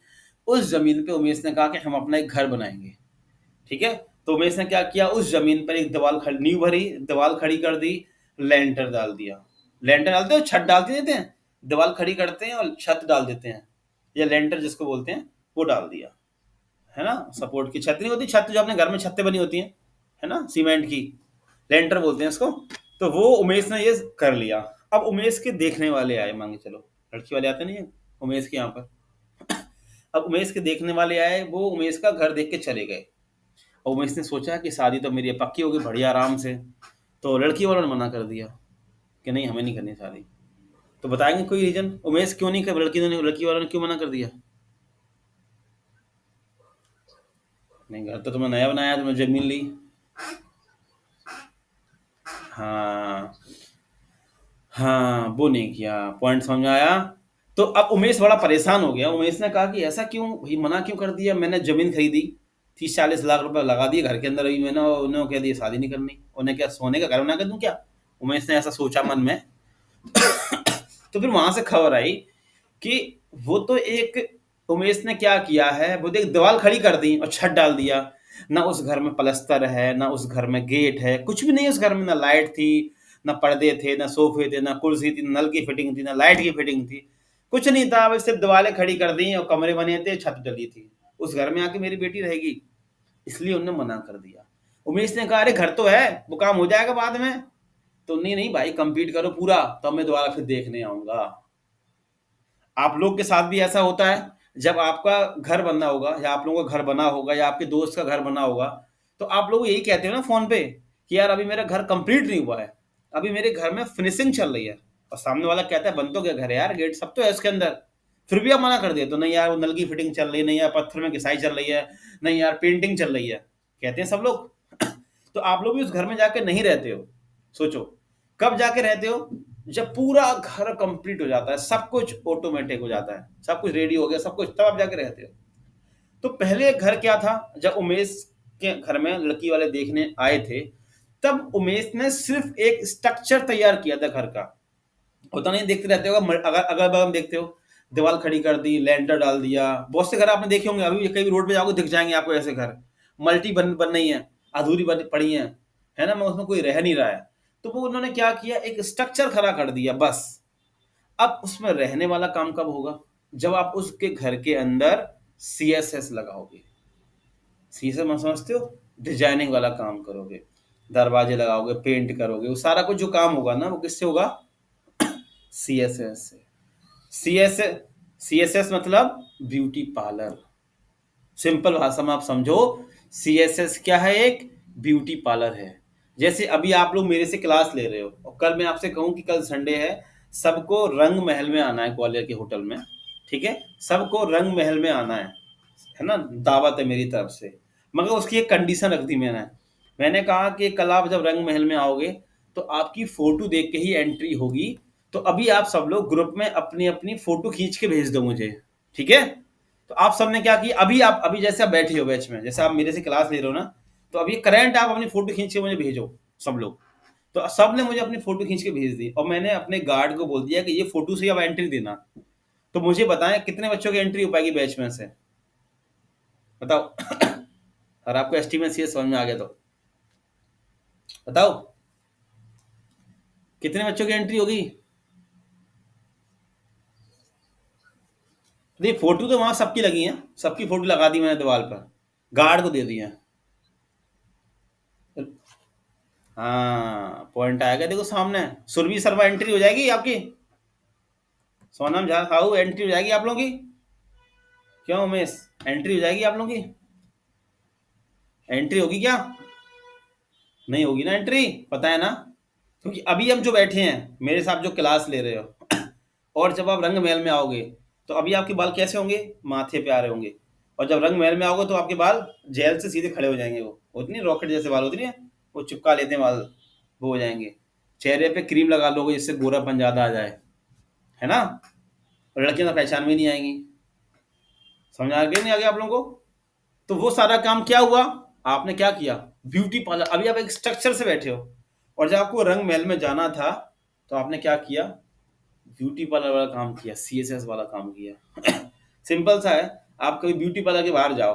उस जमीन पे उमेश ने कहा कि हम अपना एक घर बनाएंगे, ठीक है। तो उमेश ने क्या किया, उस जमीन पर एक दीवार खड़ी, नींव भरी, दीवार खड़ी कर दी, लेंटर डाल दिया। लेंटर डालते हो, छत डाल देते हैं, दीवार खड़ी करते हैं और छत डाल देते हैं, या लेंटर जिसको बोलते हैं, वो डाल दिया, है ना। सपोर्ट की छत नहीं होती, छत जो अपने घर में छतें बनी होती हैं, है ना, सीमेंट की, लेंटर बोलते हैं इसको। तो वो उमेश ने ये कर लिया। अब उमेश के देखने वाले आए, मांगे चलो, लड़की वाले आते नहीं है उमेश के यहाँ पर। अब उमेश के देखने वाले आए, वो उमेश का घर देख के चले गए। और उमेश ने सोचा कि शादी तो मेरी पक्की होगी बढ़िया आराम से। तो लड़की वालों ने मना कर दिया कि नहीं, हमें नहीं करनी शादी। तो बताएंगे कोई रीजन उमेश क्यों नहीं कर, लड़की वालों ने क्यों मना कर दिया? नहीं, घर तो तुमने नया बनाया, तुमने जमीन ली। हाँ, हाँ, वो नहीं किया, पॉइंट समझ में आया। तो अब उमेश बड़ा परेशान हो गया। उमेश ने कहा कि ऐसा क्यों भाई, मना क्यों कर दिया? मैंने जमीन खरीदी, 30-40 लाख रुपए लगा दिए घर के अंदर, अभी मैंने, उन्होंने कह दिया शादी नहीं करनी, उन्हें क्या सोने का घर बना कर दूं क्या? उमेश ने ऐसा सोचा मन में। तो फिर वहां से खबर आई कि वो तो एक, उमेश ने क्या किया है, वो तो एक दीवार खड़ी कर दी और छत डाल दिया। ना उस घर में पलस्तर है, ना उस घर में गेट है, कुछ भी नहीं है उस घर में। ना लाइट थी, ना पर्दे थे, ना सोफे थे, ना कुर्सी थी, ना नल की फिटिंग थी, ना लाइट की फिटिंग थी। कुछ नहीं था, बस सिर्फ दीवारें खड़ी कर दी और कमरे बने थे, छत डली थी। उस घर में आके मेरी बेटी रहेगी, इसलिए उन्होंने मना कर दिया। उमेश ने कहा अरे घर तो है, वो काम हो जाएगा बाद में। तो नहीं नहीं भाई, कंप्लीट करो पूरा, तब मैं दोबारा फिर देखने आऊंगा। आप लोग के साथ भी ऐसा होता है, जब आपका घर बनना होगा, या आप लोगों का घर बना होगा, या आपके दोस्त का घर बना होगा, तो आप लोग यही कहते हो ना फोन पे कि यार अभी मेरा घर कंप्लीट नहीं हुआ है, अभी मेरे घर में फिनिशिंग चल रही है। और सामने वाला कहता है बन तो गया घर है यार, गेट सब तो है इसके अंदर, फिर भी आप मना कर दिए तो नहीं यार वो नल की फिटिंग चल रही है, नहीं यार पत्थर में घिसाई चल रही है, नहीं यार पेंटिंग चल रही है, कहते हैं सब लोग। तो आप लोग भी उस घर में जाके नहीं रहते हो। सोचो, कब जाके रहते हो? जब पूरा घर कंप्लीट हो जाता है, सब कुछ ऑटोमेटिक हो जाता है, सब कुछ रेडी हो गया, सब कुछ, तब आप जाके रहते हो। तो पहले घर क्या था, जब उमेश के घर में लड़की वाले देखने आए थे, तब उमेश ने सिर्फ एक स्ट्रक्चर तैयार किया था घर का। होता नहीं, देखते रहते हो अगर अगर बगल में देखते हो, दीवार खड़ी कर दी, लेंटर डाल दिया, बहुत से घर आपने देखे होंगे, अभी कहीं रोड पे जाओगे दिख जाएंगे आपको ऐसे घर। मल्टी बन रही है, अधूरी बन पड़ी है ना, मैं उसमें कोई रह नहीं रहा है। तो वो उन्होंने क्या किया, एक स्ट्रक्चर खड़ा कर दिया बस। अब उसमें रहने वाला काम कब होगा? जब आप उसके घर के अंदर सीएसएस लगाओगे। सीएसएस में समझते हो, डिजाइनिंग वाला काम करोगे, दरवाजे लगाओगे, पेंट करोगे, वो सारा कुछ जो काम होगा ना, वो किससे होगा? सीएसएस से। सीएसएस, सीएसएस मतलब ब्यूटी पार्लर। सिंपल भाषा में आप समझो, सीएसएस क्या है? एक ब्यूटी पार्लर है। जैसे अभी आप लोग मेरे से क्लास ले रहे हो, और कल मैं आपसे कहूं कि कल संडे है, सबको रंग महल में आना है, ग्वालियर के होटल में, ठीक है, सबको रंग महल में आना है ना, दावत है मेरी तरफ से। मगर उसकी एक कंडीशन रख दी मैंने। मैंने कहा कि कल आप जब रंग महल में आओगे, तो आपकी फोटो देख के ही एंट्री होगी। तो अभी आप सब लोग ग्रुप में अपनी अपनी फोटो खींच के भेज दो मुझे, ठीक है? तो आप सबने क्या किया, अभी आप, अभी जैसे आप बैठे हो बैच में, जैसे आप मेरे से क्लास ले रहे हो ना, तो अभी करंट आप अपनी फोटो खींच के मुझे भेजो सब लोग। तो सब ने मुझे अपनी फोटो खींच के भेज दी, और मैंने अपने गार्ड को बोल दिया कि ये फोटो से अब एंट्री देना। तो मुझे बताएं कितने बच्चों की एंट्री हो पाएगी बैच में से, बताओ। और आपको एस्टीमेट सी समझ में आ गया तो बताओ, कितने बच्चों की एंट्री होगी? देखिए फोटो तो वहां सबकी लगी है, सबकी फोटो लगा दी मैंने दीवार पर, गार्ड को दे दी है। हाँ, पॉइंट आएगा, देखो सामने सुरभि शर्मा एंट्री हो जाएगी आपकी, सोनम झा साहू एंट्री हो जाएगी आप लोगों की। क्यों उमेश, एंट्री हो जाएगी आप लोगों की? एंट्री होगी क्या? नहीं होगी ना एंट्री, पता है ना? क्योंकि अभी हम जो बैठे हैं मेरे साथ जो क्लास ले रहे हो, और जब आप रंग महल में आओगे, तो अभी आपके बाल कैसे होंगे? माथे पे आ रहे होंगे। और जब रंग महल में आओगे तो आपके बाल जेल से सीधे खड़े हो जाएंगे, वो होती नहीं रॉकेट जैसे बाल होती नहीं, वो चिपका लेते हैं बाल, वो हो जाएंगे। चेहरे पे क्रीम लगा लोगे जिससे गोरापन ज्यादा आ जाए, है ना? और लड़कियां तो पहचान में नहीं आएंगी। समझ आ गया नहीं, आ गया आप लोगों को? तो वो सारा काम क्या हुआ, आपने क्या किया, ब्यूटी पार्लर। अभी आप एक स्ट्रक्चर से बैठे हो, और जब आपको रंग महल में जाना था, तो आपने क्या किया, ब्यूटी पार्लर वाला काम किया, सीएसएस वाला काम किया। सिंपल सा है, आप कभी ब्यूटी पार्लर के बाहर जाओ,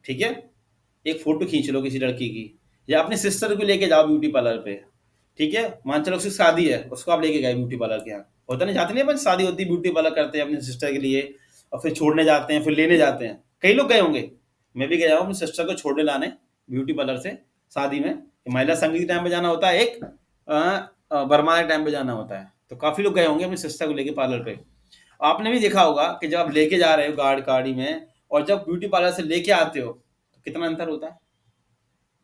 ठीक है, एक फोटो खींच लो किसी लड़की की, या अपने सिस्टर को लेके जाओ ब्यूटी पार्लर पे, ठीक है, मान चलो उसकी शादी है, उसको आप लेके गए ब्यूटी पार्लर के यहाँ, होता नहीं, जाते नहीं अपन, शादी होती है ब्यूटी पार्लर करते हैं अपनी सिस्टर के लिए, और फिर छोड़ने जाते हैं, फिर लेने जाते हैं, कई लोग गए होंगे। मैं भी गया हूँ अपनी सिस्टर को छोड़ने लाने ब्यूटी पार्लर से, शादी में, महिला संगीत टाइम पे जाना होता है एक, बरमाला टाइम पे जाना होता है, तो काफी लोग गए होंगे अपनी सिस्टर को लेके पार्लर पे। आपने भी देखा होगा कि जब आप लेके जा रहे हो गाड़ी में, और जब ब्यूटी पार्लर से लेके आते हो तो कितना अंतर होता है,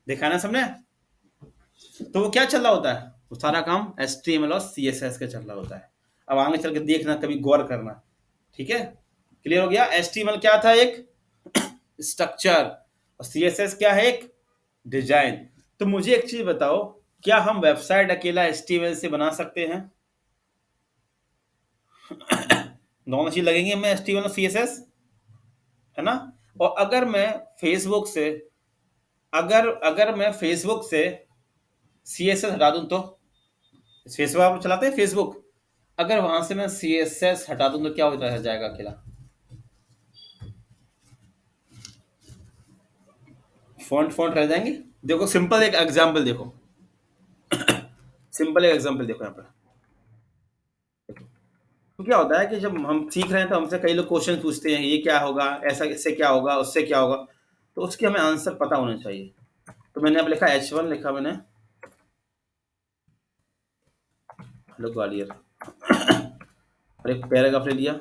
देखा है ना सबने। तो वो क्या चल रहा होता है, वो सारा काम HTML और CSS का चल रहा होता है। अब आगे चल के देखना, कभी गौर करना, ठीक है। क्लियर हो गया। HTML क्या था, एक स्ट्रक्चर, और CSS क्या है, एक डिजाइन। तो मुझे एक चीज बताओ, क्या हम वेबसाइट अकेला HTML से बना सकते हैं? दोनों चीज लगेंगी हमें, HTML और CSS, है ना। और अगर मैं फेसबुक से अगर अगर मैं फेसबुक से CSS हटा दूं तो, फेसबुक आप चलाते हैं फेसबुक, अगर वहां से मैं CSS हटा दूं तो क्या होता रह जाएगा अकेला? फॉन्ट फॉन्ट रह जाएंगे। देखो सिंपल एक एग्जांपल देखो, सिंपल एक एग्जांपल देखो यहाँ पर। तो क्या होता है कि जब हम सीख रहे हैं तो हमसे कई लोग क्वेश्चन पूछते हैं, ये क्या होगा, ऐसा इससे क्या होगा, उससे क्या होगा, तो उसके हमें आंसर पता होना चाहिए। तो मैंने अब लिखा H1, लिखा मैंने हेलो ग्वालियर, और एक पैराग्राफ ले लिया।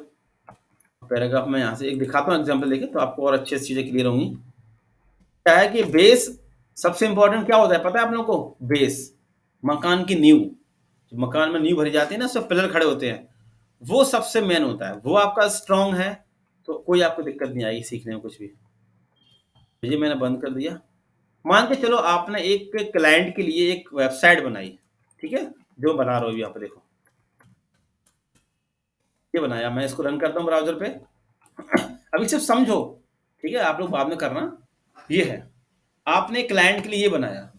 पैराग्राफ में यहाँ से एक दिखाता हूँ एग्जाम्पल देखे, तो आपको और अच्छे से चीजें क्लियर होंगी। क्या है कि बेस सबसे इंपॉर्टेंट क्या होता है पता है आप लोगों को? बेस, मकान की नींव। मकान में नींव भरी जाती है ना, सब पिलर खड़े होते हैं, वो सबसे मेन होता है। वो आपका स्ट्रांग है तो कोई आपको दिक्कत नहीं आएगी सीखने में कुछ भी। तो ये मैंने बंद कर दिया। मान के चलो आपने एक क्लाइंट के लिए एक वेबसाइट बनाई, ठीक है, जो बना रहा हूँ यहाँ पे देखो, ये बनाया मैं, इसको रन करता हूँ ब्राउजर पे। अभी सिर्फ समझो, ठीक है, आप लोग बाद में करना। ये है, आपने क्लाइंट के लिए ये बनाया,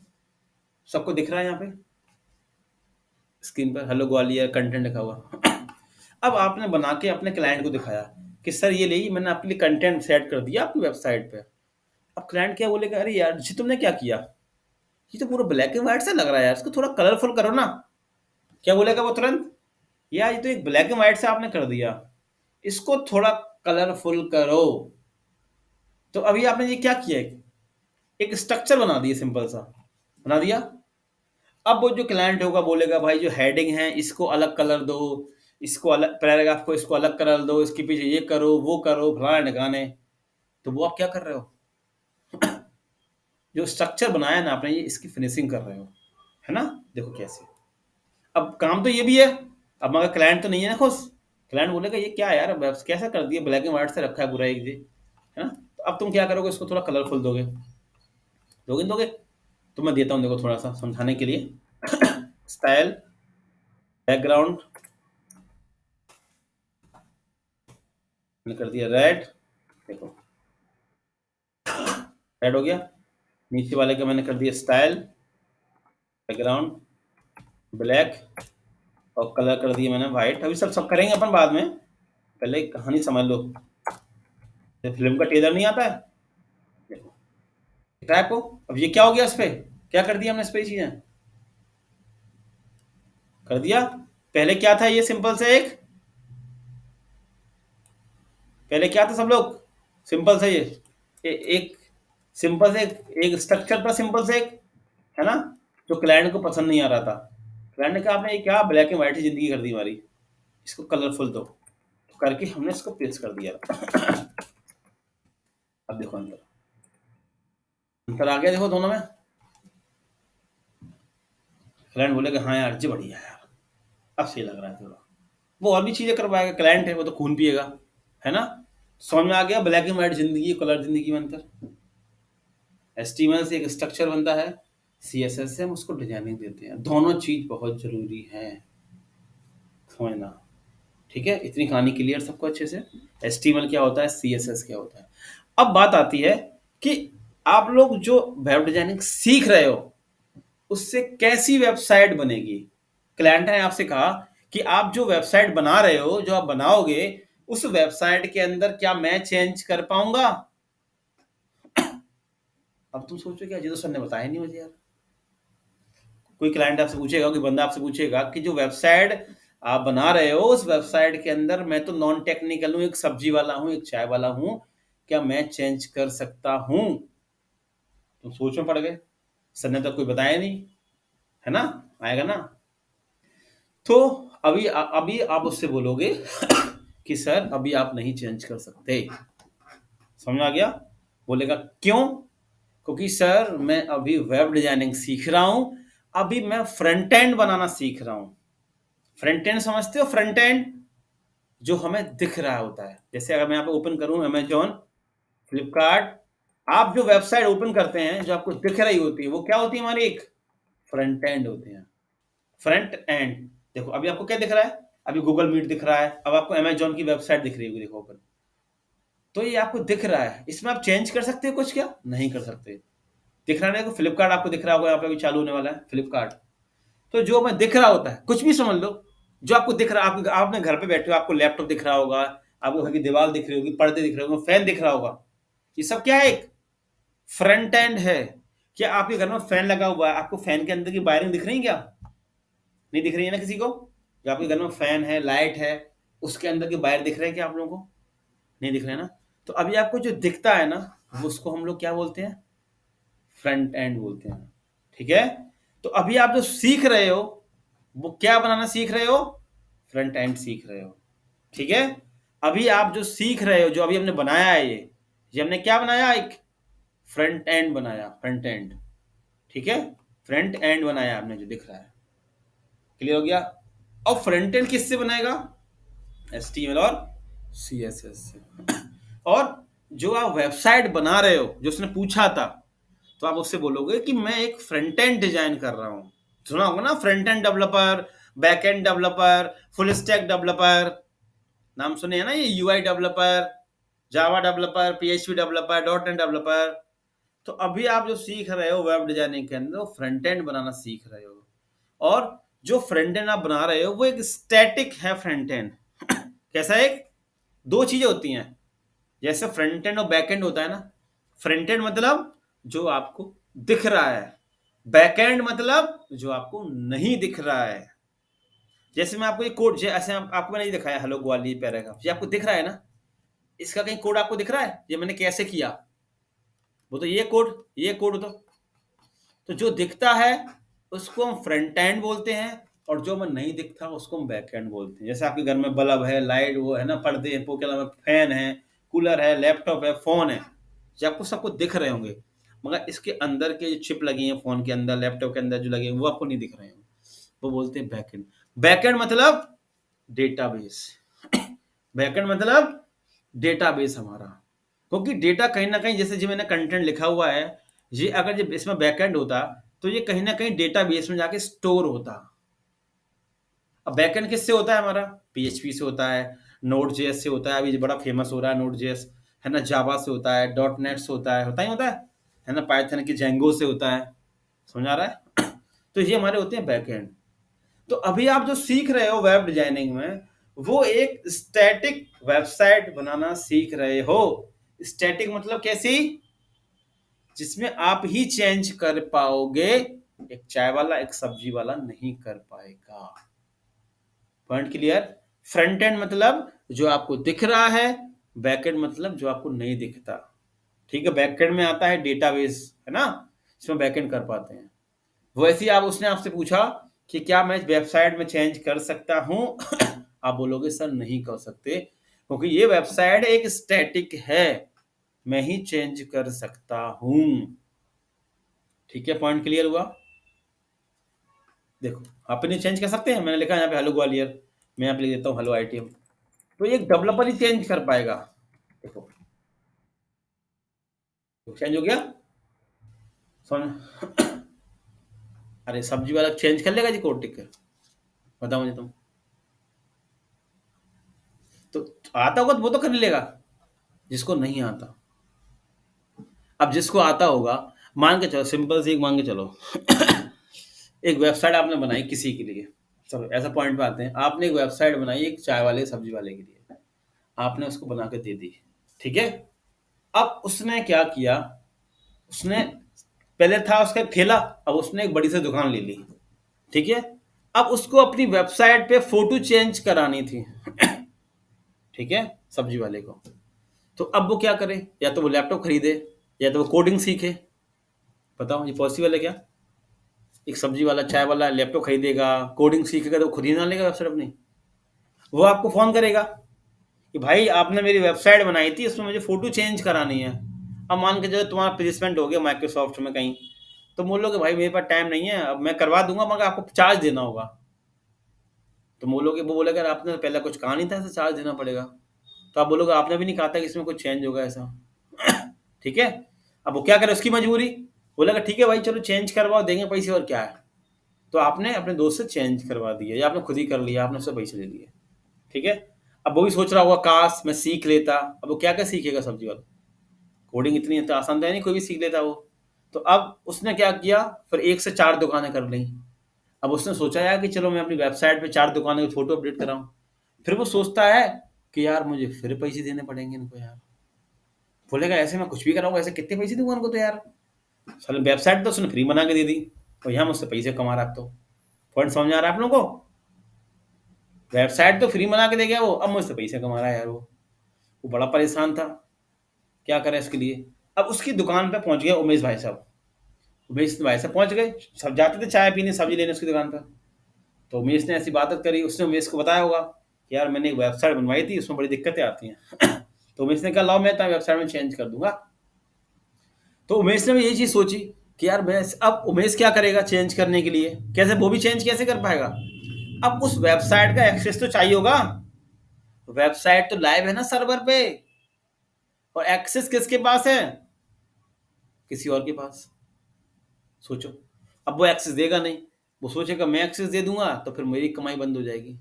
सबको दिख रहा है यहाँ पे स्क्रीन पर, हेलो ग्वालियर कंटेंट लिखा हुआ। अब आपने बना के अपने क्लाइंट को दिखाया कि सर ये ली, मैंने आपके लिए कंटेंट सेट कर दिया आपकी वेबसाइट पे। अब क्लाइंट क्या बोलेगा, अरे यार जी तुमने क्या किया, ये तो पूरा ब्लैक एंड व्हाइट सा लग रहा है यार, इसको थोड़ा कलरफुल करो ना। क्या बोलेगा वो तुरंत, यार ये तो एक ब्लैक एंड व्हाइट से आपने कर दिया, इसको थोड़ा कलरफुल करो। तो अभी आपने ये क्या किया, एक स्ट्रक्चर बना दिया, सिंपल सा बना दिया। अब वो जो क्लाइंट होगा बोलेगा भाई जो हेडिंग है इसको अलग कलर दो, इसको अलग, पैराग्राफ को इसको अलग कलर दो, इसके पीछे ये करो वो करो फलाने ढकाने। तो वो आप क्या कर रहे हो, जो स्ट्रक्चर बनाया ना आपने, ये इसकी फिनिशिंग कर रहे हो, है ना। देखो कैसे, अब काम तो ये भी है। अब मगर क्लाइंट तो नहीं है ना खुश, क्लाइंट बोलेगा ये क्या है यार, कैसा कर दिया, ब्लैक एंड व्हाइट से रखा है पूरा एक जी, है ना। तो अब तुम क्या करोगे, इसको थोड़ा कलरफुल दोगे, दोगे। तो मैं देता हूँ देखो थोड़ा सा समझाने के लिए। स्टाइल, बैकग्राउंड मैंने कर दिया रेड, देखो रेड हो गया। नीचे वाले का मैंने कर दिया स्टाइल, बैकग्राउंड ब्लैक, और कलर कर दिया मैंने व्हाइट। अभी सब सब करेंगे अपन बाद में, पहले एक कहानी समझ लो। ये फिल्म का टेलर नहीं आता है, देखो दिख रहा है आपको। अब ये क्या हो गया, इस पे क्या कर दिया हमने, इस पे चीजें कर दिया। पहले क्या था, ये सिंपल से एक, पहले क्या था सब लोग, सिंपल से ये एक सिंपल से एक स्ट्रक्चर था, सिंपल से एक, है ना, जो क्लाइंट को पसंद नहीं आ रहा था। क्लाइंट ने कहा आपने ये क्या ब्लैक एंड व्हाइट ही जिंदगी कर दी हमारी, इसको कलरफुल दो। तो करके हमने इसको पेस्ट कर दिया। अब देखो अंतर, अंतर आ गया देखो दोनों में। क्लाइंट बोलेगा हाँ यार जी बढ़िया यार, अब सही लग रहा है थोड़ा। वो और भी चीजें करवाएगा, क्लाइंट है वो तो खून पिएगा, है ना। समझ में आ गया ब्लैक एंड व्हाइट जिंदगी, कलर जिंदगी में अंतर। HTML से एक स्ट्रक्चर बनता है, CSS से हम उसको डिजाइनिंग देते हैं। दोनों चीज बहुत जरूरी है समझना, ठीक है। इतनी कहानी क्लियर सबको अच्छे से, HTML क्या होता है, CSS क्या होता है। अब बात आती है कि आप लोग जो वेब डिजाइनिंग सीख रहे हो उससे कैसी वेबसाइट बनेगी। क्लाइंट ने आपसे कहा कि आप जो वेबसाइट बना रहे हो, जो आप बनाओगे, उस वेबसाइट के अंदर क्या मैं चेंज कर पाऊंगा? अब तुम सोचो क्या, ये तो सर ने बताया नहीं मुझे यार। कोई क्लाइंट आपसे पूछेगा, कोई बंदा आपसे पूछेगा कि जो वेबसाइट आप बना रहे हो उस वेबसाइट के अंदर मैं तो नॉन टेक्निकल हूँ, एक सब्जी वाला हूँ, एक चाय वाला हूँ, क्या मैं चेंज कर सकता हूँ? तुम सोच में पड़ गए, सर ने तो कोई बताया नहीं, है ना, आएगा ना। तो अभी आप उससे बोलोगे कि सर अभी आप नहीं चेंज कर सकते। समझ आ गया? बोलेगा क्यों? क्योंकि सर मैं अभी वेब डिजाइनिंग सीख रहा हूं, अभी मैं फ्रंट एंड बनाना सीख रहा हूं। फ्रंट एंड समझते हो? फ्रंट एंड जो हमें दिख रहा होता है। जैसे अगर मैं यहाँ पे ओपन करूं अमेजोन, फ्लिपकार्ट, आप जो वेबसाइट ओपन करते हैं जो आपको दिख रही होती है वो क्या होती है? हमारी एक फ्रंट एंड होती है। Front end. देखो अभी आपको क्या दिख रहा है? अभी गूगल मीट दिख रहा है, अब आपको अमेजोन की वेबसाइट दिख रही होगी, देखो ओपन। तो ये आपको दिख रहा है, इसमें आप चेंज कर सकते हो कुछ? क्या नहीं कर सकते। दिख रहा है ना? फ्लिपकार्ट आपको दिख रहा होगा, यहाँ पे अभी चालू होने वाला है फ्लिपकार्ट। तो जो मैं दिख रहा होता है कुछ भी समझ लो, जो आपको दिख रहा है, आपने घर पे बैठे हो, आपको लैपटॉप दिख रहा होगा, आपको घर की दीवार दिख रही होगी, पर्दे दिख रहे होंगे, फैन दिख रहा होगा, ये सब क्या है? एक फ्रंट एंड है। क्या आपके घर में फैन लगा हुआ है, आपको फैन के अंदर की वायरिंग दिख रही है क्या? नहीं दिख रही है ना किसी को? जो आपके घर में फैन है, लाइट है, उसके अंदर के वायर दिख रहे हैं क्या आप लोगों को? नहीं दिख रहे हैं ना? तो अभी आपको जो दिखता है ना, वो उसको हम लोग क्या बोलते हैं? फ्रंट एंड बोलते हैं। ठीक है? तो अभी आप जो सीख रहे हो वो क्या बनाना सीख रहे हो? फ्रंट एंड सीख रहे हो। ठीक है? अभी आप जो सीख रहे हो, जो अभी हमने बनाया है, ये हमने क्या बनाया? एक फ्रंट एंड बनाया, फ्रंट एंड। ठीक है? फ्रंट एंड बनाया आपने जो दिख रहा है। क्लियर हो गया? और फ्रंट एंड किससे बनेगा? HTML और CSS से। और जो आप वेबसाइट बना रहे हो, जो उसने पूछा था, तो आप उससे बोलोगे कि मैं एक फ्रंट एंड डिजाइन कर रहा हूं। सुना होगा ना, front end developer, back end developer, full stack developer, नाम सुने हैं ना? ये UI developer, Java developer, PHP developer, dot net developer. तो अभी आप जो सीख रहे हो वेब डिजाइनिंग के अंदर, फ्रंट एंड बनाना सीख रहे हो। और जो फ्रंट एंड आप बना रहे हो वो एक स्टैटिक है फ्रंट एंड। कैसा? एक दो चीजें होती हैं, जैसे फ्रंट एंड और बैक एंड होता है ना। फ्रंट एंड मतलब जो आपको दिख रहा है, बैक एंड मतलब जो आपको नहीं दिख रहा है। जैसे मैं आपको ये कोड, जैसे आपको मैंने ये दिखाया, हेलो ग्वालियर पैराग्राफ, ये आपको दिख रहा है ना? इसका कहीं कोड आपको दिख रहा है? ये मैंने कैसे किया? वो तो ये कोड तो जो दिखता है उसको हम फ्रंट एंड बोलते हैं, और जो हमें नहीं दिखता उसको हम बैक एंड बोलते हैं। जैसे आपके घर में बल्ब है, लाइट वो है ना, पर्दे हैं, वो क्या नाम है, फैन है, कूलर है, लैपटॉप है, फोन है, जो आपको सबको दिख रहे होंगे, मगर इसके अंदर के जो चिप लगी है फोन के अंदर, लैपटॉप के अंदर जो लगे हैं वो आपको नहीं दिख रहे हैं, वो बोलते हैं बैक एंड। बैक एंड मतलब डेटाबेस। बैक एंड मतलब डेटाबेस हमारा। क्योंकि डेटा कहीं ना कहीं, जैसे जो मैंने कंटेंट लिखा हुआ है, ये अगर ये इसमें बैकएंड होता तो ये कहीं ना कहीं डेटाबेस में जाके स्टोर होता। अब बैकएंड किससे होता है हमारा? PHP से होता है, Node.js से होता है, अभी बड़ा फेमस हो रहा है Node.js, है ना, जावा से होता है, डॉट नेट से होता है ना, पाइथन की जेंगो से होता है। समझ आ रहा है? तो ये हमारे होते हैं बैकएंड। तो अभी आप जो सीख रहे हो वेब डिजाइनिंग में, वो एक स्टैटिक वेबसाइट बनाना सीख रहे हो। स्टैटिक मतलब कैसी? जिसमें आप ही चेंज कर पाओगे, एक चाय वाला एक सब्जी वाला नहीं कर पाएगा। Point clear? फ्रंट एंड मतलब जो आपको दिख रहा है, बैक एंड मतलब जो आपको नहीं दिखता। ठीक है? बैक एंड में आता है डेटाबेस, है ना, इसमें बैक एंड कर पाते हैं। वैसे ही आप, उसने आपसे पूछा कि क्या मैं वेबसाइट में चेंज कर सकता हूं? आप बोलोगे सर नहीं कर सकते, क्योंकि ये वेबसाइट एक स्टैटिक है, मैं ही चेंज कर सकता हूं। ठीक है? पॉइंट क्लियर हुआ? देखो अपने चेंज कर सकते हैं, मैंने लिखा है यहाँ पे हेलो ग्वालियर, मैं यहाँ पे लिख देता हूँ हेलो ITM। तो एक डेवलपर ही चेंज कर पाएगा। देखो चेंज हो गया, समझ? अरे सब्जी वाला चेंज कर लेगा जी कोड टिक कर? बताओ मुझे तुम। तो आता होगा तो वो तो कर लेगा, जिसको नहीं आता। अब जिसको आता होगा, मान के चलो, सिंपल सी एक मान के चलो, एक वेबसाइट आपने बनाई किसी के लिए। चलो ऐसा पॉइंट पे आते हैं, आपने एक वेबसाइट बनाई एक चाय वाले सब्जी वाले के लिए, आपने उसको बना के दे दी। ठीक है? अब उसने क्या किया? उसने पहले था उसका ठेला, अब उसने एक बड़ी सी दुकान ले ली। ठीक है? अब उसको अपनी वेबसाइट पे फोटो चेंज करानी थी। ठीक है? सब्जी वाले को। तो अब वो क्या करे? या तो वो लैपटॉप खरीदे, या तो वो कोडिंग सीखे। बताओ ये पॉसिबल है क्या? एक सब्जी वाला, चाय वाला लैपटॉप खरीदेगा, कोडिंग सीखेगा, तो खुद ही ना लेगा वेबसाइट अपनी। वो आपको फ़ोन करेगा कि भाई आपने मेरी वेबसाइट बनाई थी, उसमें मुझे फ़ोटो चेंज करानी है। अब मान के चलो तुम्हारा प्लेसमेंट हो गया माइक्रोसॉफ्ट में कहीं, तो बोलोगे भाई मेरे पास टाइम नहीं है, अब मैं करवा दूंगा मगर आपको चार्ज देना होगा। तो बोलोगे, वो बोलेगा अरे आपने पहले कुछ कहा नहीं था ऐसा चार्ज देना पड़ेगा। तो आप बोलोगे आपने भी नहीं कहा था कि इसमें कुछ चेंज होगा ऐसा। ठीक है। अब वो क्या करे, उसकी मजबूरी। बोलेगा ठीक है भाई चलो चेंज करवाओ, देंगे पैसे और क्या है। तो आपने अपने दोस्त से चेंज करवा दिया या आपने खुद ही कर लिया, आपने उससे पैसे ले लिए। ठीक है। अब वो भी सोच रहा होगा काश मैं सीख लेता। अब वो क्या क्या सीखेगा सब्जी वाला, कोडिंग इतनी तो आसान तो है नहीं, कोई भी सीख लेता वो। तो अब उसने क्या किया, फिर 1 से 4 दुकानें कर ली। अब उसने सोचा यार कि चलो मैं अपनी वेबसाइट पे 4 दुकानों की फोटो अपडेट कराऊं। फिर वो सोचता है कि यार मुझे फिर पैसे देने पड़ेंगे इनको यार। बोलेगा ऐसे मैं कुछ भी कराऊंगा, ऐसे कितने पैसे दूंगा उनको, तो यार साले वेबसाइट तो उसने फ्री बना के दे दी और यहाँ मुझसे पैसे कमा रहा। अब तो पॉइंट समझ में आ रहा है आप लोगों को। वेबसाइट तो फ्री बना के दे गया वो, अब मुझसे पैसे कमा रहा है यार वो बड़ा परेशान था, क्या करे इसके लिए। अब उसकी दुकान पे पहुंच गए उमेश भाई साहब। उमेश भाई साहब पहुंच गए, सब जाते थे चाय पीने सब्जी लेने उसकी दुकान पर। तो उमेश ने ऐसी बात करी, उसने उमेश को बताया होगा कि यार मैंने एक वेबसाइट बनवाई थी, उसमें बड़ी दिक्कतें आती हैं। तो उमेश ने कहा लाओ मैं तुम्हारी वेबसाइट में चेंज कर दूंगा। तो उमेश ने भी यही चीज सोची कि यार मैं, अब उमेश क्या करेगा चेंज करने के लिए, कैसे वो भी चेंज कैसे कर पाएगा। अब उस वेबसाइट का एक्सेस तो चाहिए होगा, वेबसाइट तो लाइव है ना सर्वर पे, और एक्सेस किसके पास है, किसी और के पास। सोचो, अब वो एक्सेस देगा नहीं, वो सोचेगा मैं एक्सेस दे दूंगा तो फिर मेरी कमाई बंद हो जाएगी।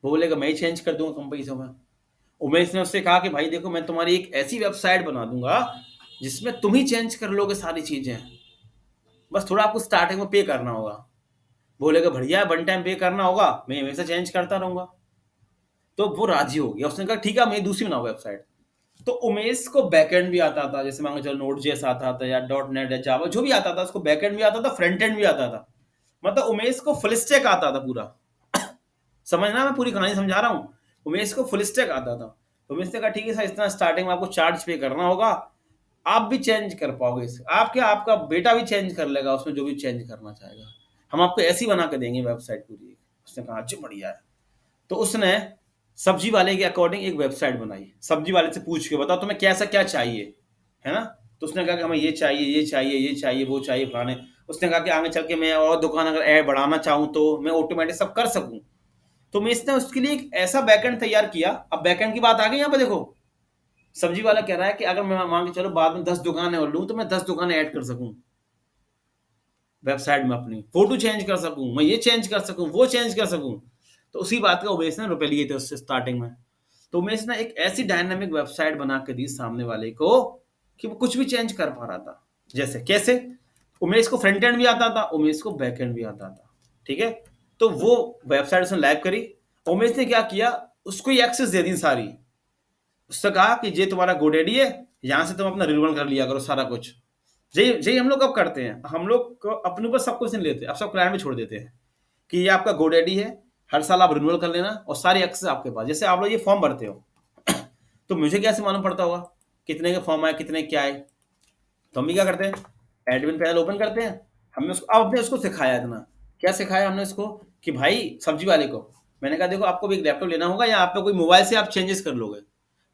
वो बोलेगा मैं ही चेंज कर दूंगा कम पैसों में। उमेश ने उससे कहा कि भाई देखो मैं तुम्हारी एक ऐसी वेबसाइट बना दूंगा जिसमें तुम ही चेंज कर लोगे सारी चीजें, बस थोड़ा आपको स्टार्टिंग में पे करना होगा। बोलेगा बढ़िया, वन टाइम पे करना होगा, मैं हमेशा चेंज करता रहूंगा। तो वो राजी हो गया, उसने कहा ठीक है मैं दूसरी बनाऊँ वेबसाइट। तो उमेश को बैकएंड भी आता था, जैसे मान लो चलो नोड जेएस आता था या डॉट नेट या जावा जो भी आता था, उसको बैकएंड भी आता था, फ्रंट एंड भी आता था। मतलब उमेश को फुल स्टैक आता था पूरा। समझना, मैं पूरी कहानी समझा रहा हूँ। उमेश को फुल स्टैक आता था। तो उमेश ने कहा ठीक है सर, इतना स्टार्टिंग में आपको चार्ज पे करना होगा, आप भी चेंज कर पाओगे इसे, आप क्या आपका बेटा भी चेंज कर लेगा उसमें जो भी चेंज करना चाहेगा, हम आपको ऐसी बना के देंगे वेबसाइट पूरी। उसने कहा अच्छा बढ़िया है। तो उसने सब्जी वाले के अकॉर्डिंग एक वेबसाइट बनाई, सब्जी वाले से पूछ के बताओ तुम्हें कैसा क्या चाहिए, है ना। तो उसने कहा कि हमें ये चाहिए ये चाहिए ये चाहिए वो चाहिए फलाने। उसने कहा कि आगे चल के मैं और दुकान अगर ऐड बढ़ाना चाहूँ तो मैं ऑटोमेटिक सब कर सकूँ। तो मैं इसने उसके लिए एक ऐसा बैकएंड तैयार किया। अब बैकएंड की बात आ गई यहाँ पे देखो, सब्जी वाला कह रहा है कि अगर मैं मान के चलो बाद में 10 दुकानें और लूँ तो मैं 10 दुकानें ऐड कर सकूँ वेबसाइट में, अपनी फोटो चेंज कर सकूँ, मैं ये चेंज कर सकूँ वो चेंज कर सकूँ। तो उसी बात का उमेश ने रुपए लिए थे उससे स्टार्टिंग में। तो उमेश ने एक ऐसी डायनामिक वेबसाइट बना के दी सामने वाले को कि वो कुछ भी चेंज कर पा रहा था। जैसे कैसे, उमेश को फ्रंट एंड भी आता था, उमेश को बैक एंड भी आता था। ठीक है। तो वो वेबसाइट उसने लाइव करी। उमेश ने क्या किया, उसको ही एक्सेस दे दी सारी। उससे कहा कि ये तुम्हारा गोडेडी है, यहाँ से तुम अपना रिन्यूअल कर लिया करो सारा कुछ। यही यही हम लोग अब करते हैं, हम लोग को अपने ऊपर सब कुछ नहीं लेते, अब सब क्लाइंट में छोड़ देते हैं कि ये आपका गोडेडी है, हर साल आप रिन्यूअल कर लेना और सारी एक्सेस आपके पास। जैसे आप लोग ये फॉर्म भरते हो तो मुझे कैसे मालूम पड़ता होगा कितने के फॉर्म आए कितने क्या आए। तो हम भी क्या करते हैं, एडमिन पैनल ओपन करते हैं। हमने उसको, अब हमने उसको सिखाया इतना, क्या सिखाया हमने उसको कि भाई सब्जी वाले को मैंने कहा देखो आपको भी एक लैपटॉप लेना होगा या आपको कोई मोबाइल से आप चेंजेस कर लोगे,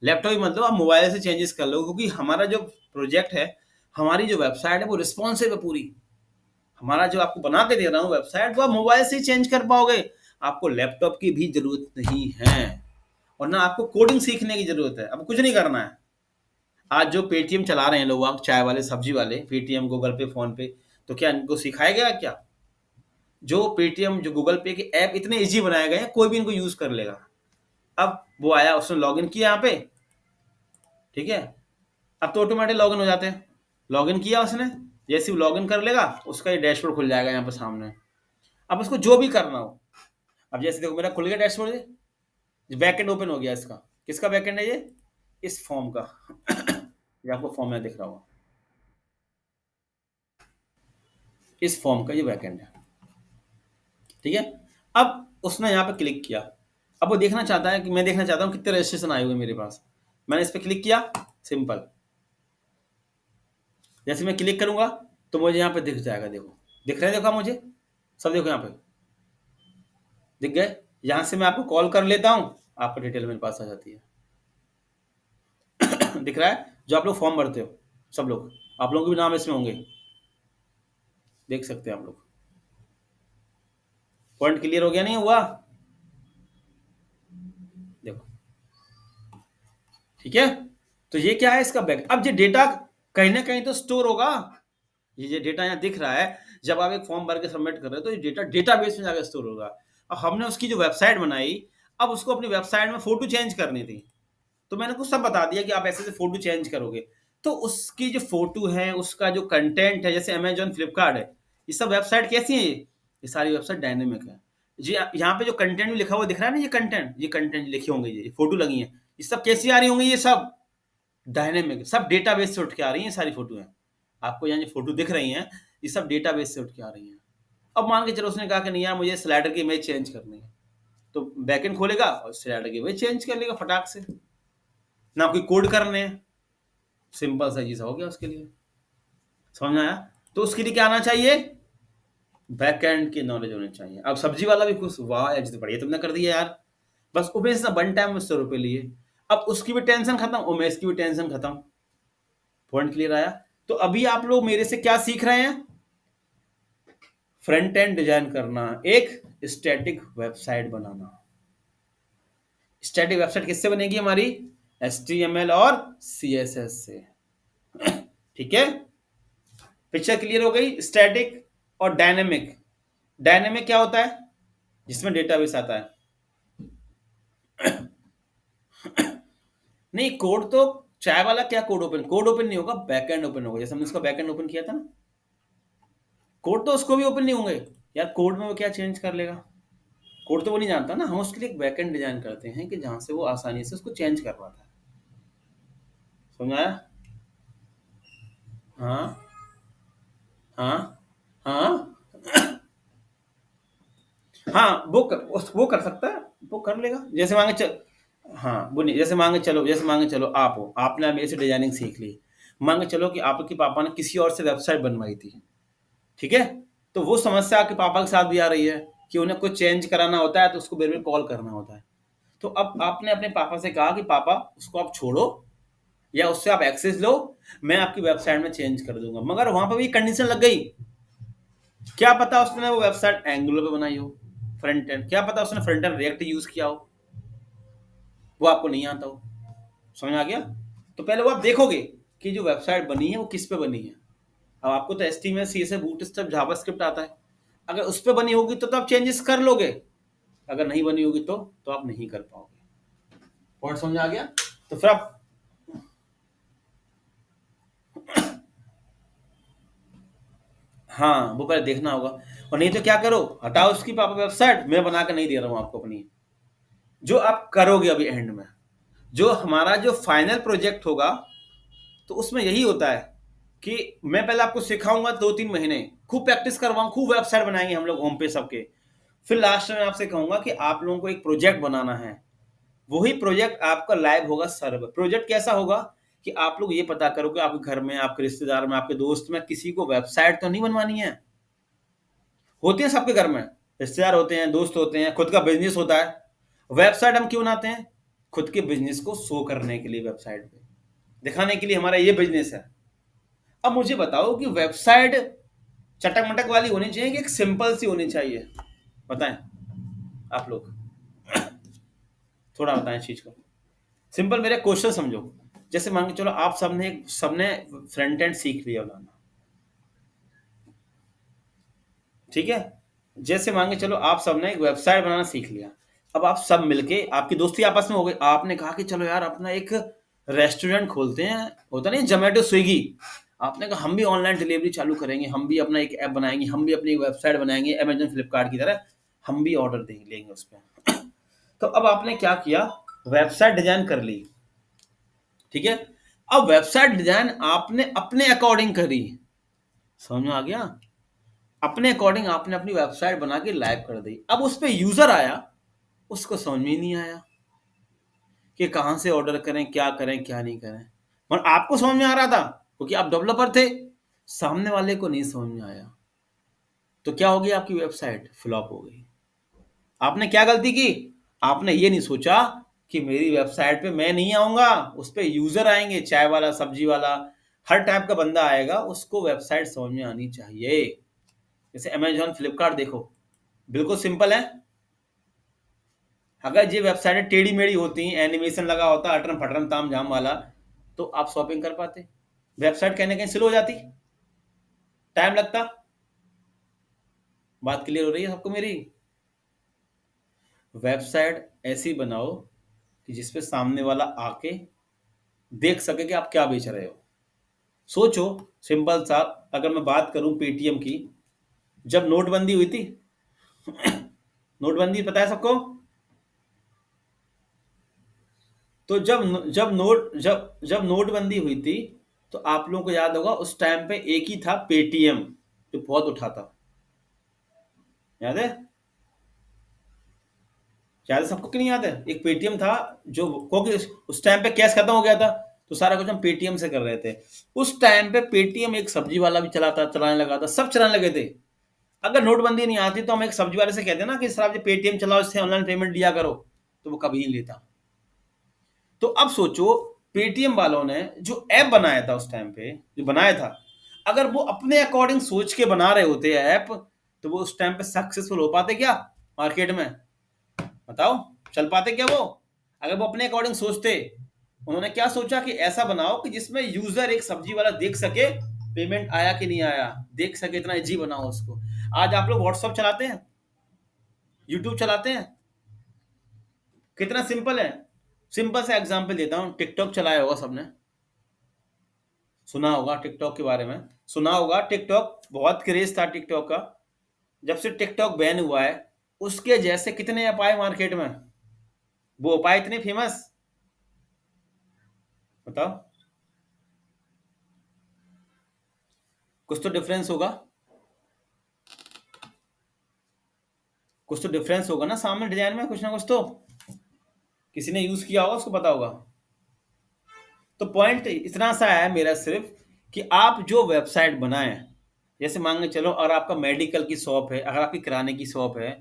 लैपटॉप ही मतलब आप मोबाइल से चेंजेस कर लोगे, क्योंकि हमारा जो प्रोजेक्ट है, हमारी जो वेबसाइट है वो रिस्पॉन्सिव है पूरी। हमारा जो आपको बना के दे रहा हूँ वेबसाइट, वो आप मोबाइल से ही चेंज कर पाओगे, आपको लैपटॉप की भी जरूरत नहीं है और ना आपको कोडिंग सीखने की जरूरत है, अब कुछ नहीं करना है। आज जो पेटीएम चला रहे हैं लोग, आप चाय वाले सब्जी वाले, पेटीएम गूगल पे फोन पे, तो क्या इनको सिखाया गया क्या। जो पेटीएम जो गूगल पे के ऐप इतने इजी बनाए गए हैं, कोई भी इनको यूज कर लेगा। अब वो आया, उसने लॉगिन किया यहाँ पे, ठीक है। अब तो ऑटोमेटिक लॉगिन हो जाते हैं, लॉगिन किया उसने, जैसे ही लॉगिन कर लेगा उसका ये डैशबोर्ड खुल जाएगा यहाँ पे सामने। अब उसको जो भी करना हो, अब जैसे देखो मेरा खुल गया डैशबोर्ड, बैकएंड ओपन हो गया इसका। किसका बैकएंड है ये, इस फॉर्म का। ये आपको फॉर्म में दिख रहा होगा, इस फॉर्म का ये बैकएंड है। ठीक है। अब उसने यहाँ पे क्लिक किया, अब वो देखना चाहता है कि मैं देखना चाहता हूँ कितने रजिस्ट्रेशन आए हुए मेरे पास। मैंने इस पर क्लिक किया, सिंपल, जैसे मैं क्लिक करूंगा तो मुझे यहाँ पे दिख जाएगा देखो, दिख रहे हैं? देखो मुझे सब, देखो यहाँ पे दिख गए। यहाँ से मैं आपको कॉल कर लेता हूँ, आपका डिटेल मेरे पास आ जाती है। दिख रहा है? जो आप लोग फॉर्म भरते हो सब लोग, आप लोगों के भी नाम इसमें होंगे, देख सकते हैं आप लोग। पॉइंट क्लियर हो गया? नहीं हुआ? देखो, ठीक है। तो ये क्या है इसका बैक। अब ये डेटा कहीं ना कहीं तो स्टोर होगा। ये डेटा यहाँ दिख रहा है, जब आप एक फॉर्म भर के सबमिट कर रहे हो तो ये डेटा डेटाबेस में जाकर स्टोर होगा। अब हमने उसकी जो वेबसाइट बनाई, अब उसको अपनी वेबसाइट में फोटो चेंज करनी थी, तो मैंने कुछ सब बता दिया कि आप ऐसे से फोटो चेंज करोगे। तो उसकी जो फोटो है, उसका जो कंटेंट है, जैसे अमेजोन, फ्लिपकार्ट है, ये सब वेबसाइट कैसी है? ये सारी वेबसाइट डायनेमिक है जी। यहाँ पे जो कंटेंट भी लिखा हुआ दिख रहा है ना, ये कंटेंट लिखे होंगे, ये फोटो लगी है, ये सब कैसी आ रही होंगी? ये सब डायनेमिक, सब डेटाबेस से उठ के आ रही हैं सारी फोटो हैं। आपको यहाँ जो फोटो दिख रही हैं, ये सब डेटाबेस से उठ के आ रही हैं। अब मान के चलो उसने कहा कि नहीं यार मुझे स्लाइडर की इमेज चेंज करनी है, तो बैकएंड खोलेगा और स्लाइडर की इमेज चेंज कर लेगा फटाक से, ना कोई कोड करने हैं, सिंपल सा चीज हो गया उसके लिए। समझ में आया? तो उसके लिए क्या आना चाहिए? बैकएंड की नॉलेज होनी चाहिए। अब सब्जी वाला भी खुश, वाह यार जितना बढ़िया तुमने कर दिया यार, बस उमेश ने वन टाइम में 100 रुपये लिए, अब उसकी भी टेंशन खत्म, उमेश की भी टेंशन खत्म। पॉइंट क्लियर आया? तो अभी आप लोग मेरे से क्या सीख रहे हैं? फ्रंट एंड डिजाइन करना, एक स्टैटिक वेबसाइट बनाना। स्टैटिक वेबसाइट किससे बनेगी हमारी? HTML और CSS से। ठीक है, पिक्चर क्लियर हो गई? स्टैटिक और डायनेमिक। डायनेमिक क्या होता है? जिसमें डेटाबेस आता है। नहीं, कोड तो चाय वाला क्या कोड ओपन नहीं होगा, बैकएंड ओपन होगा। जैसे हमने उसका बैकएंड ओपन किया था ना, कोड तो उसको भी ओपन नहीं होंगे यार। कोड में वो क्या चेंज कर लेगा? कोड तो वो नहीं जानता ना। हम उसके लिए एक बैकएंड डिजाइन करते हैं कि जहां से वो आसानी से उसको चेंज कर पाता है। समझ आया? हाँ हाँ हाँ हाँ, वो कर सकता है, वो कर लेगा। जैसे मांगे चल, हाँ वो नहीं, जैसे मांगे चलो आप हो, आपने मेरे से डिजाइनिंग सीख ली, मांगे चलो कि आपके पापा ने किसी और से वेबसाइट बनवाई थी, ठीक है, तो वो समस्या आपके पापा के साथ भी आ रही है कि उन्हें कुछ चेंज कराना होता है तो उसको बेर बेर कॉल करना होता है। तो अब आपने अपने पापा से कहा कि पापा उसको आप छोड़ो, या उससे आप एक्सेस लो, मैं आपकी वेबसाइट में चेंज कर दूंगा। मगर वहां पर भी कंडीशन लग गई, क्या पता उसने वो वेबसाइट एंगुलर पे बनाई हो, फ्रंट एंड, क्या पता उसने फ्रंट एंड रिएक्ट यूज किया हो, वो आपको नहीं आता हो। समझ आ गया? तो पहले वो आप देखोगे कि जो वेबसाइट बनी है वो किस पे बनी है। अब आपको तो HTML, CSS, बूटस्ट्रैप, जावास्क्रिप्ट आता है, अगर उस पे बनी होगी तो आप चेंजेस कर लोगे, अगर नहीं बनी होगी तो आप नहीं कर पाओगे। पॉइंट समझ आ गया? तो फिर आप, हाँ वो पहले देखना होगा। और नहीं तो क्या करो, हटाओ उसकी पापा वेबसाइट, मैं बना के नहीं दे रहा हूँ आपको अपनी। जो आप करोगे अभी एंड में, जो हमारा जो फाइनल प्रोजेक्ट होगा, तो उसमें यही होता है कि मैं पहले आपको सिखाऊंगा 2-3 महीने, खूब प्रैक्टिस करवाऊँ, खूब वेबसाइट बनाएंगे हम लोग होम पे सबके। फिर लास्ट में आपसे कहूंगा कि आप लोगों को एक प्रोजेक्ट बनाना है, वही प्रोजेक्ट आपका लाइव होगा सर्वर। प्रोजेक्ट कैसा होगा कि आप लोग ये पता करो कि आपके घर में, आपके रिश्तेदार में, आपके दोस्त में किसी को वेबसाइट तो नहीं बनवानी है। होते हैं सबके घर में, रिश्तेदार होते हैं, दोस्त होते हैं, खुद का बिजनेस होता है। वेबसाइट हम क्यों बनाते हैं? खुद के बिजनेस को शो करने के लिए, वेबसाइट पे दिखाने के लिए हमारा ये बिजनेस है। अब मुझे बताओ कि वेबसाइट चटक मटक वाली होनी चाहिए कि एक सिंपल सी होनी चाहिए? बताएं आप लोग, थोड़ा बताएं इस चीज को। सिंपल, मेरे क्वेश्चन समझो। जैसे मान के चलो आप सबने सबने फ्रंट एंड सीख लिया बनाना, ठीक है। जैसे मान के चलो आप सबने एक वेबसाइट बनाना सीख लिया। अब आप सब मिलके, आपकी दोस्ती आपस में हो गई, आपने कहा कि चलो यार अपना एक रेस्टोरेंट खोलते हैं, होता नहीं जोमेटो, स्विगी। आपने कहा हम भी ऑनलाइन डिलीवरी चालू करेंगे, हम भी अपना एक ऐप बनाएंगे, हम भी अपनी वेबसाइट बनाएंगे अमेजन, फ्लिपकार्ट की तरह, हम भी ऑर्डर देंगे, लेंगे उस पर। तो अब आपने क्या किया, वेबसाइट डिजाइन कर ली, ठीक है। अब वेबसाइट डिजाइन आपने अपने अकॉर्डिंग करी, समझ में आ गया? अपने अकॉर्डिंग आपने अपनी वेबसाइट बना के लाइव कर दी। अब उस पर यूजर आया, उसको समझ में ही नहीं आया कि कहां से ऑर्डर करें, क्या करें, क्या नहीं करें। और आपको समझ में आ रहा था क्योंकि आप डेवलपर थे, सामने वाले को नहीं समझ में आया। तो क्या होगी आपकी वेबसाइट? फ्लॉप हो गई। आपने क्या गलती की? आपने ये नहीं सोचा कि मेरी वेबसाइट पे मैं नहीं आऊंगा, उस पे यूजर आएंगे, चाय वाला, सब्जी वाला, हर टाइप का बंदा आएगा, उसको वेबसाइट समझ में आनी चाहिए। जैसे अमेजॉन, फ्लिपकार्ट देखो, बिल्कुल सिंपल है। अगर ये वेबसाइटें टेढ़ी मेढ़ी होती, एनिमेशन लगा होता अटरम फटरम ताम झाम वाला, तो आप शॉपिंग कर पाते। वेबसाइट कहीं ना कहीं स्लो हो जाती, टाइम लगता। बात क्लियर हो रही है सबको मेरी? वेबसाइट ऐसी बनाओ कि जिसपे सामने वाला आके देख सके कि आप क्या बेच रहे हो। सोचो, सिंपल सा, अगर मैं बात करूं पेटीएम की, जब नोटबंदी हुई थी, नोटबंदी पता है सबको? तो जब नोटबंदी हुई थी, तो आप लोगों को याद होगा उस टाइम पे एक ही था पेटीएम, जो बहुत उठा था। याद है? याद है सबको कि नहीं याद है? एक पेटीएम था, जो, क्योंकि उस टाइम पे कैश खत्म हो गया था, तो सारा कुछ हम पेटीएम से कर रहे थे। उस टाइम पे पेटीएम एक सब्जी वाला भी चलाने लगा था, सब चलाने लगे थे। अगर नोटबंदी नहीं आती तो हम एक सब्जी वाले से कहते ना कि सर आप पेटीएम चलाओ, इससे ऑनलाइन पेमेंट लिया करो, तो वो कभी नहीं लेता। तो अब सोचो, पेटीएम वालों ने जो ऐप बनाया था उस टाइम पे, जो बनाया था, अगर वो अपने अकॉर्डिंग सोच के बना रहे होते ऐप, तो वो उस टाइम पे सक्सेसफुल हो पाते क्या मार्केट में? बताओ, चल पाते क्या वो? अगर वो अपने अकॉर्डिंग सोचते। उन्होंने क्या सोचा कि ऐसा बनाओ कि जिसमें यूजर, एक सब्जी वाला, देख सके पेमेंट आया कि नहीं आया, देख सके, इतना इजी बनाओ उसको। आज आप लोग व्हाट्सअप चलाते हैं, यूट्यूब चलाते हैं, कितना सिंपल है। सिंपल सा एग्जांपल देता हूँ, टिकटॉक चलाया होगा सबने, सुना होगा टिकटॉक के बारे में, सुना होगा टिकटॉक, बहुत क्रेज था टिकटॉक का। जब से टिकटॉक बैन हुआ है, उसके जैसे कितने ऐप आए मार्केट में, वो उपाय इतने फेमस, बताओ। कुछ तो डिफरेंस होगा, कुछ तो डिफरेंस होगा ना सामने डिजाइन में, कुछ ना कुछ तो किसी ने यूज किया होगा, उसको पता होगा। तो पॉइंट इतना सा है मेरा सिर्फ, कि आप जो वेबसाइट बनाएं, जैसे मान के चलो, अगर आपका मेडिकल की शॉप है, अगर आपकी किराने की शॉप है,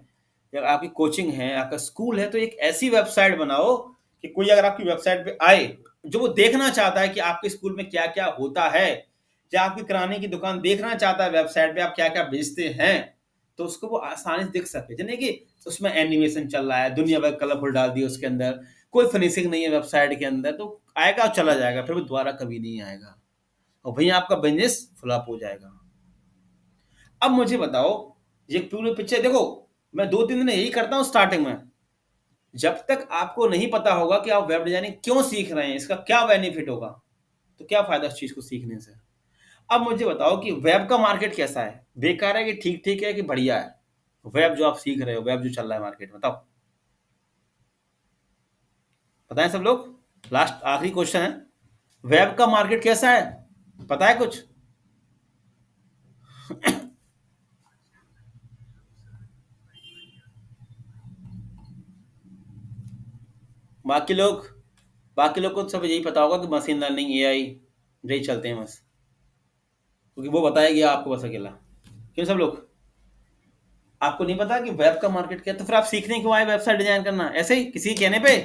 या आपकी कोचिंग है, आपका स्कूल है, तो एक ऐसी वेबसाइट बनाओ कि कोई अगर आपकी वेबसाइट पे आए, जो वो देखना चाहता है कि आपके स्कूल में क्या क्या होता है, या आपकी किराने की दुकान देखना चाहता है वेबसाइट पे आप क्या क्या बेचते हैं, तो उसको वो आसानी से देख सके। जैसे कि उसमें एनिमेशन चल रहा है, दुनिया भर कलरफुल डाल दिया उसके अंदर, कोई फिनिशिंग नहीं है वेबसाइट के अंदर, तो आएगा और चला जाएगा, फिर वो दोबारा कभी नहीं आएगा, और भैया आपका बिजनेस फ्लॉप हो जाएगा। अब मुझे बताओ, ये पूरी पिक्चर देखो, मैं 2-3 दिन यही करता हूँ स्टार्टिंग में। जब तक आपको नहीं पता होगा कि आप वेब डिजाइनिंग क्यों सीख रहे हैं, इसका क्या बेनिफिट होगा, तो क्या फायदा इस चीज को सीखने से। अब मुझे बताओ कि वेब का मार्केट कैसा है, बेकार है कि ठीक ठीक है कि बढ़िया है? वेब जो आप सीख रहे हो, वेब जो चल रहा है मार्केट में, बताओ, बताएं सब लोग। लास्ट आखिरी क्वेश्चन है, वेब का मार्केट कैसा है, पता है कुछ? बाकी लोग, बाकी लोग को सब यही पता होगा कि मशीन लर्निंग, एआई, यही चलते हैं बस, क्योंकि वो बताएगी आपको बस अकेला। क्यों सब लोग, आपको नहीं पता कि वेब का मार्केट क्या है, तो फिर आप सीखने क्यों आए वेबसाइट डिजाइन करना, ऐसे ही किसी के कहने पे?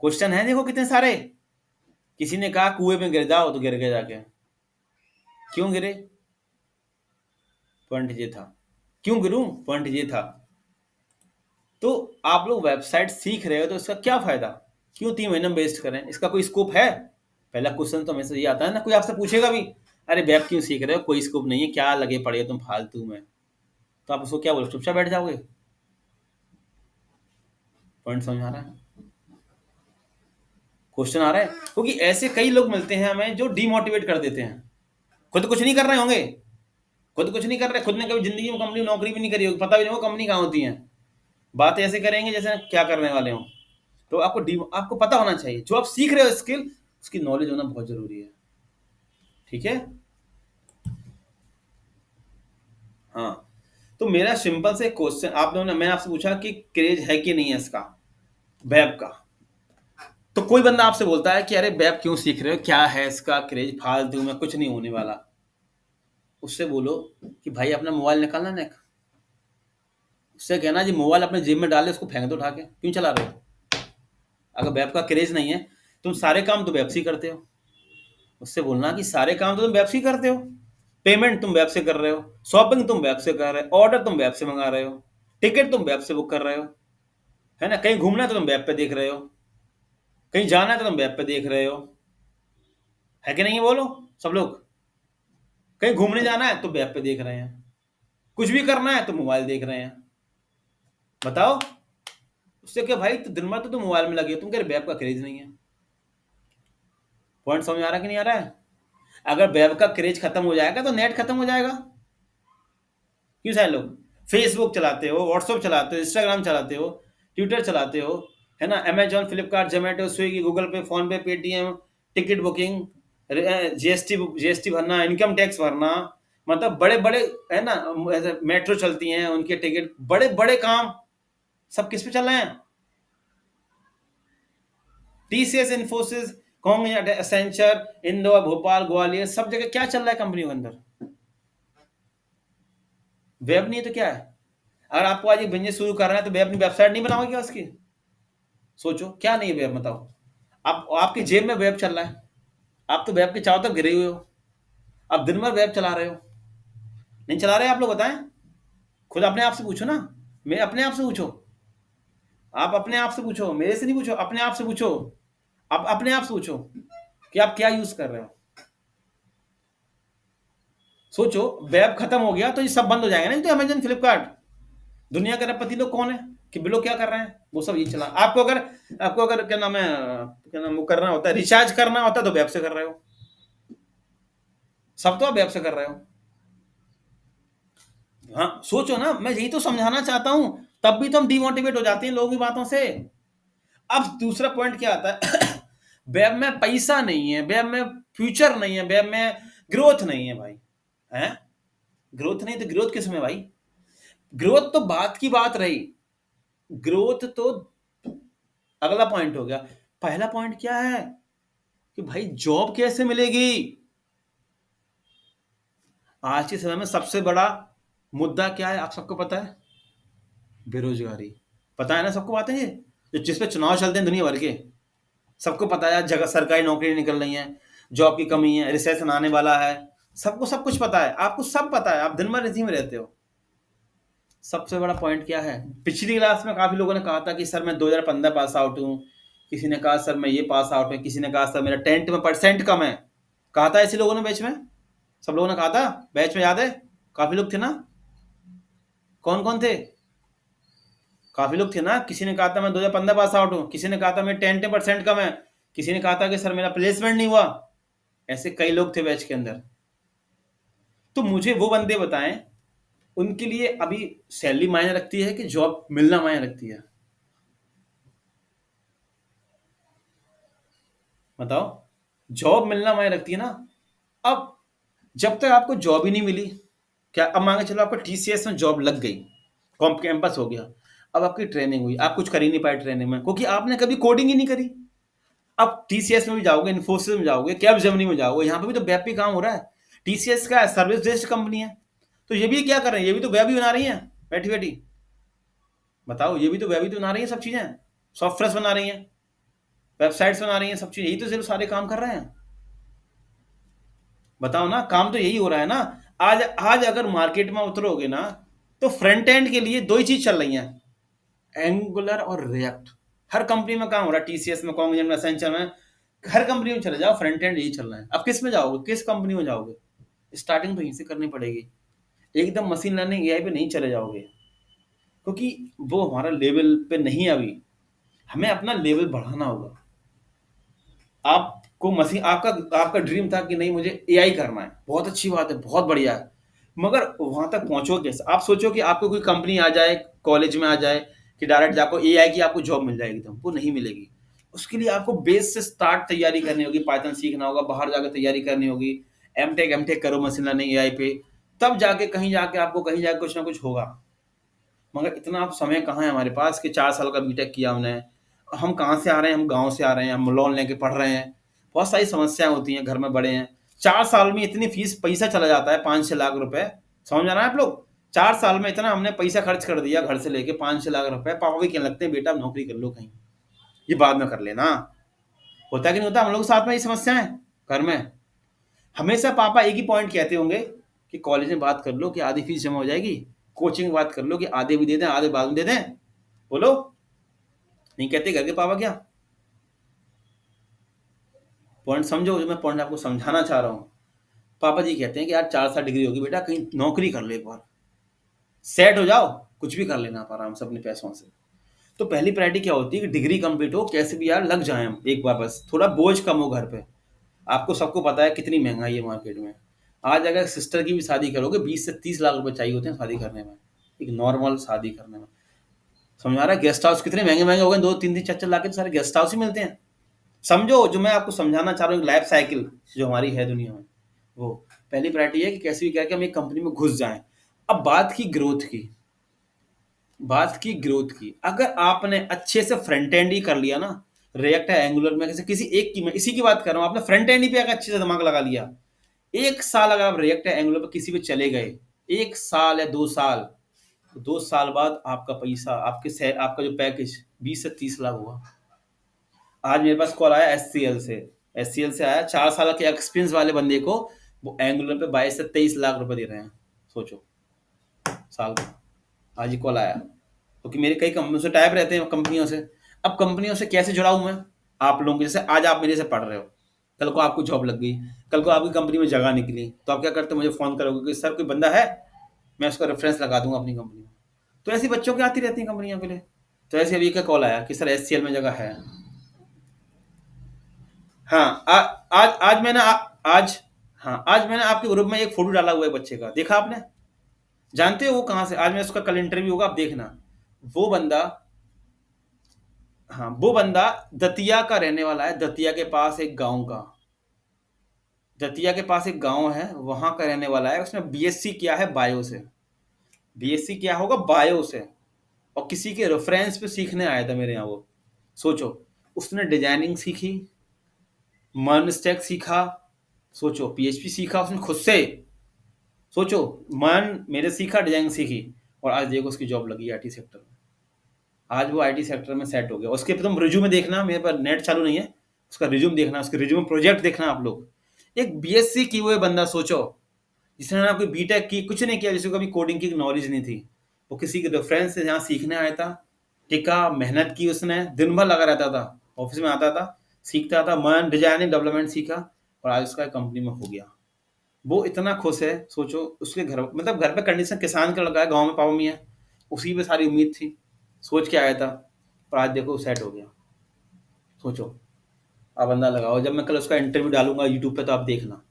क्वेश्चन है देखो कितने सारे। किसी ने कहा कुएं में गिर जाओ, तो गिर गए जाके। क्यों गिरे? पॉइंट ये था। क्यों गिरूं? पॉइंट ये था। तो आप लोग वेबसाइट सीख रहे हो, तो इसका क्या फायदा? क्यों 3 महीने में वेस्ट करें, इसका कोई स्कोप है? पहला क्वेश्चन तो हमेशा ये आता है ना, कोई आपसे पूछेगा भी, अरे वेब क्यों सीख रहे हो, कोई स्कोप नहीं है, क्या लगे पड़े हो तुम फालतू में, तो आप उसको क्या बोलो, चुपचाप बैठ जाओगे? पॉइंट समझ आ रहा है? क्वेश्चन आ रहा है, क्योंकि ऐसे कई लोग मिलते हैं हमें जो डीमोटिवेट कर देते हैं। खुद कुछ नहीं कर रहे होंगे, खुद कुछ नहीं कर रहे, खुद ने कभी जिंदगी में कंपनी नौकरी भी नहीं करी होगी, पता भी नहीं हो कंपनी कहाँ होती है, बातें ऐसे करेंगे जैसे क्या करने वाले हो। तो आपको पता होना चाहिए, जो आप सीख रहे हो स्किल, उसकी नॉलेज होना बहुत जरूरी है। ठीक है? हाँ। तो मेरा सिंपल से क्वेश्चन आप लोगों ने, मैंने आपसे पूछा कि क्रेज है कि नहीं है इसका, वेब का। तो कोई बंदा आपसे बोलता है कि अरे वेब क्यों सीख रहे हो, क्या है इसका क्रेज, फालतू में कुछ नहीं होने वाला, उससे बोलो कि भाई अपना मोबाइल निकालना नेक, उससे कहना जी मोबाइल अपने जेब में डाले, उसको फेंक दो उठा के, क्यों चला रहे हो? अगर वेब का क्रेज नहीं है, तुम सारे काम तो वेब से ही करते हो, उससे बोलना कि सारे काम तो तुम वेब से ही करते हो, पेमेंट तुम वेब से कर रहे हो, शॉपिंग तुम वेब से कर रहे हो, ऑर्डर तुम वेब से मंगा रहे हो, टिकट तुम वेब से बुक कर रहे हो, है ना, कहीं घूमना है तो तुम वेब पे देख रहे हो, कहीं जाना है तो तुम वेब पे देख रहे हो, है कि नहीं है बोलो सब लोग? कहीं घूमने जाना है तो वेब पे देख रहे हैं, कुछ भी करना है तो मोबाइल देख रहे हैं, बताओ। उससे क्या भाई, तो दिन भर तो तुम मोबाइल में लगे हो, तुम कह रहे वेब का क्रेज नहीं है। पॉइंट समझ आ रहा है कि नहीं आ रहा है? अगर वेब का क्रेज खत्म हो जाएगा तो नेट खत्म हो जाएगा। क्यों सारे लोग फेसबुक चलाते हो, व्हाट्सएप चलाते हो, इंस्टाग्राम चलाते हो, ट्विटर चलाते हो, है ना, Amazon, Flipkart, Zomato, Swiggy, Google पे, फोन पे, पेटीएम, टिकट बुकिंग, जीएसटी भरना, इनकम टैक्स भरना, मतलब बड़े बड़े, है ना, मेट्रो चलती हैं उनके टिकट, बड़े बड़े काम सब किस पे चल रहे हैं? TCS, Infosys, Kong, Accenture, Indore, Bhopal, Gwalior, सब जगह क्या चल रहा है कंपनियों के अंदर? वेब नहीं है तो क्या है? अगर आपको आज एक बिजनेस शुरू करना है तो वेब, अपनी वेबसाइट नहीं बनाओगे क्या उसकी? सोचो क्या नहीं है वेब, बताओ। आप आपकी जेब में वेब चल रहा है, आप तो वेब के चारों तरफ घिरे हुए हो, आप दिन भर वेब चला रहे हो, नहीं चला रहे आप लोग, बताएं। खुद अपने आप से पूछो ना, मैं अपने आप से पूछो, आप अपने आप से पूछो, मेरे से नहीं पूछो, अपने आप से पूछो। आप अपने आप से पूछो कि आप क्या यूज कर रहे हो। सोचो, वेब खत्म हो गया तो ये सब बंद हो जाएगा ना, तो अमेजन, फ्लिपकार्ट, दुनिया के अरबपति लोग कौन है कि बिलो क्या कर रहे हैं, वो सब ये चला। आपको अगर क्या नाम है, क्या नाम, वो करना होता है, रिचार्ज करना होता है तो वेब से कर रहे हो, सब तो आप वेब से कर रहे हो। हाँ सोचो ना, मैं यही तो समझाना चाहता हूं, तब भी तो हम डिमोटिवेट हो जाते हैं लोगों की बातों से। अब दूसरा पॉइंट क्या आता है वेब में पैसा नहीं है, वेब में फ्यूचर नहीं है, वेब में ग्रोथ नहीं है भाई, है, ग्रोथ नहीं तो ग्रोथ किस में भाई? ग्रोथ तो बात की बात रही, ग्रोथ तो अगला पॉइंट हो गया। पहला पॉइंट क्या है कि भाई जॉब कैसे मिलेगी? आज के समय में सबसे बड़ा मुद्दा क्या है, आप सबको पता है? बेरोजगारी। पता है ना सबको, बात है ये, जो जिस पे चुनाव चलते हैं दुनिया भर के, सबको पता है जगह सरकारी नौकरी नहीं निकल रही है, जॉब की कमी है, रिसेशन आने वाला है, सबको सब कुछ पता है, आपको सब पता है, आप दिन भर इसी में रहते हो। सबसे बड़ा पॉइंट क्या है? पिछली क्लास में काफी लोगों ने कहा था कि सर मैं 2015 पास आउट हूँ, किसी ने कहा सर मैं ये पास आउट हूँ, किसी ने कहा सर मेरा 10th में परसेंट कम है। कहा था ऐसे लोगों ने बैच में, सब लोगों ने कहा था बैच में, याद है? काफी लोग थे ना, कौन कौन थे? काफी लोग थे ना। किसी ने कहा था मैं 2015 पास आउट हूँ, किसी ने कहा था मेरे 10th परसेंट कम है, किसी ने कहा था कि सर मेरा प्लेसमेंट नहीं हुआ। ऐसे कई लोग थे बैच के अंदर। तो मुझे वो बंदे बताएं, उनके लिए अभी सैलरी मायने रखती है कि जॉब मिलना मायने रखती है? बताओ। जॉब मिलना मायने रखती है ना। अब जब तक आपको जॉब ही नहीं मिली, क्या, अब मान के चलो आपको टीसीएस में जॉब लग गई, कॉम्प कैंपस हो गया, अब आपकी ट्रेनिंग हुई, आप कुछ कर ही नहीं पाए ट्रेनिंग में क्योंकि आपने कभी कोडिंग ही नहीं करी। अब टीसीएस में भी जाओगे, इन्फोसिस में जाओगे, कैब जेमिनी में जाओगे, यहाँ पे भी तो वेब पे काम हो रहा है। टीसीएस का सर्विस बेस्ड कंपनी है, तो ये भी क्या कर रहे हैं, ये भी तो वेब ही बना रही है बैठी बैठी। बताओ, ये भी तो वेब ही तो बना रही है, सब चीजें सॉफ्टवेयर बना रही हैं, वेबसाइट्स बना रही हैं, सब चीजें, यही तो सिर्फ सारे काम कर रहे हैं। बताओ ना, काम तो यही हो रहा है ना। आज आज अगर मार्केट में उतरोगे ना, तो फ्रंट एंड के लिए दो ही चीज चल रही है, एंगुलर और रिएक्ट। हर कंपनी में काम हो रहा है, टीसीएस में, कॉन्गजेंट में, एसेंचर में, हर कंपनी में चले जाओ, फ्रंट एंड यही चल रहा है। अब किस में जाओगे, किस कंपनी में जाओगे? स्टार्टिंग तो यहीं से करनी पड़ेगी, एकदम मशीन लर्निंग एआई पे नहीं चले जाओगे, क्योंकि वो हमारा लेवल पे नहीं है अभी, हमें अपना लेवल बढ़ाना होगा। आपको मशीन, आपका आपका ड्रीम था कि नहीं मुझे एआई करना है, बहुत अच्छी बात है, बहुत बढ़िया है, मगर वहां तक पहुंचो कैसे? आप सोचो कि आपको कोई कंपनी आ जाए, कॉलेज में आ जाए कि डायरेक्ट आपको एआई की आपको जॉब मिल जाएगी, तो वो नहीं मिलेगी। उसके लिए आपको बेस से स्टार्ट तैयारी करनी होगी, पाइथन सीखना होगा, बाहर जाकर तैयारी करनी होगी, एमटेक करो मशीन लर्निंग एआई पे, तब जाके कहीं जाके आपको कहीं जाके कुछ ना कुछ होगा। मगर इतना आप समय कहाँ है हमारे पास कि 4 साल का बीटेक किया हमने, हम कहाँ से आ रहे हैं, हम गाँव से आ रहे हैं, हम लोन लेके पढ़ रहे हैं, बहुत सारी समस्याएं होती हैं, घर में बड़े हैं, 4 साल में इतनी फीस पैसा चला जाता है, 5-6 लाख रुपए। समझ आ रहा है आप लोग? 4 साल में इतना हमने पैसा खर्च कर दिया घर से लेके, 5-6 लाख रुपए। पापा भी कहने लगते हैं बेटा नौकरी कर लो कहीं, ये बाद में कर लेना। होता है कि नहीं होता? हम लोग के साथ में ये समस्या है घर में। हमेशा पापा एक ही पॉइंट कहते होंगे कि कॉलेज में बात कर लो कि आधी फीस जमा हो जाएगी, कोचिंग में बात कर लो कि आधे भी दे दें, आधे बाद में दे दें। बोलो, नहीं कहते घर के पापा क्या? पॉइंट समझो, जो मैं पॉइंट आपको समझाना चाह रहा हूँ। पापा जी कहते हैं कि यार 4 साल डिग्री होगी बेटा, कहीं नौकरी कर लो, एक बार सेट हो जाओ, कुछ भी कर लेना आप आराम से अपने पैसों से। तो पहली प्रायोरिटी क्या होती है कि डिग्री कंप्लीट हो, कैसे भी यार लग जाए हम एक बार, बस थोड़ा बोझ कम हो घर पे। आपको सबको पता है कितनी महंगाई है मार्केट में। आज अगर सिस्टर की भी शादी करोगे 20 से 30 लाख रुपए चाहिए होते हैं शादी करने में, एक नॉर्मल शादी करने में। समझ आ रहा है? गेस्ट हाउस कितने महंगे महंगे हो गए, 2-3-4 लाख के तो सारे गेस्ट हाउस ही मिलते हैं। समझो जो मैं आपको समझाना चाह रहा हूँ, लाइफ साइकिल जो हमारी है दुनिया में। वो पहली प्रायोरिटी है कि कैसे भी करके हम एक कंपनी में घुस जाएं। अब बात की ग्रोथ की, अगर आपने अच्छे से फ्रंट एंड ही कर लिया ना, रिएक्ट है एंगुलर में किसी एक की, मैं इसी की बात कर रहा हूँ, आपने फ्रंट एंड ही पे अगर अच्छे से दिमाग लगा लिया, 1 साल अगर आप रिएक्ट है एंगुलर पे किसी पे चले गए, 1 साल या 2 साल, 2 साल बाद आपका पैसा, आपका जो पैकेज 20 से 30 लाख हुआ। आज मेरे पास कॉल आया एससीएल से आया, 4 साल के एक्सपीरियंस वाले बंदे को वो एंगुलर पे 22 से 23 लाख रुपए दे रहे हैं, सोचो, साल का। आज ही कॉल आया, क्योंकि मेरे कई कंपनियों से टाइप रहते हैं, कंपनियों से। अब कंपनियों से कैसे जुड़ा हूं मैं? आप लोगों के जैसे, आज आप मेरे से पढ़ रहे हो, कल को आपको जॉब लग गई, कल को आपकी कंपनी में जगह निकली, तो आप क्या करते हो? मुझे फोन करोगे कि सर कोई बंदा है, मैं उसका रेफरेंस लगा दूंगा अपनी कंपनी में। तो ऐसी बच्चों की आती रहती है कंपनियों के लिए। तो ऐसे अभी का कॉल आया कि सर एससीएल में जगह है। हाँ, आज मैंने आज, हाँ आज मैंने आपके ग्रुप में एक फोटो डाला हुआ है बच्चे का, देखा आपने? जानते हो वो कहाँ से? आज मैं उसका कल इंटरव्यू होगा, आप देखना। वो बंदा, हाँ वो बंदा दतिया का रहने वाला है, दतिया के पास एक गांव है, वहां का रहने वाला है। उसने बीएससी किया है बायो से, बीएससी किया होगा बायो से, और किसी के रेफरेंस पे सीखने आया था मेरे यहाँ वो। सोचो, उसने डिजाइनिंग सीखी, मन स्टैक सीखा, सोचो पीएचपी सीखा उसने खुद से। सोचो, मन मेरे सीखा, डिजाइनिंग सीखी, और आज देखो उसकी जॉब लगी आईटी सेक्टर में। आज वो आईटी सेक्टर में सेट हो गया। उसके तुम रिज्यूमे देखना, मेरे पर नेट चालू नहीं है, उसका रिज्यूम देखना, उसके रिज्यूम प्रोजेक्ट देखना आप लोग। एक बीएससी की हुए बंदा, सोचो, जिसने ना कोई बीटेक की, कुछ नहीं किया, जिसको कभी कोडिंग की नॉलेज नहीं थी, वो किसी के रेफरेंस से जहाँ सीखने आया था, टिका, मेहनत की, उसने दिन भर लगा रहता था, ऑफिस में आता था, सीखता था, मन डिजाइनिंग डेवलपमेंट सीखा, और आज उसका कंपनी में हो गया। वो इतना खुश है, सोचो। उसके घर, मतलब घर पे कंडीशन, किसान का लड़का है, गाँव में पापा मी है, उसी पे सारी उम्मीद थी, सोच के आया था, पर आज देखो सेट हो गया। सोचो, आप बंदा लगाओ। जब मैं कल उसका इंटरव्यू डालूंगा यूट्यूब पे, तो आप देखना,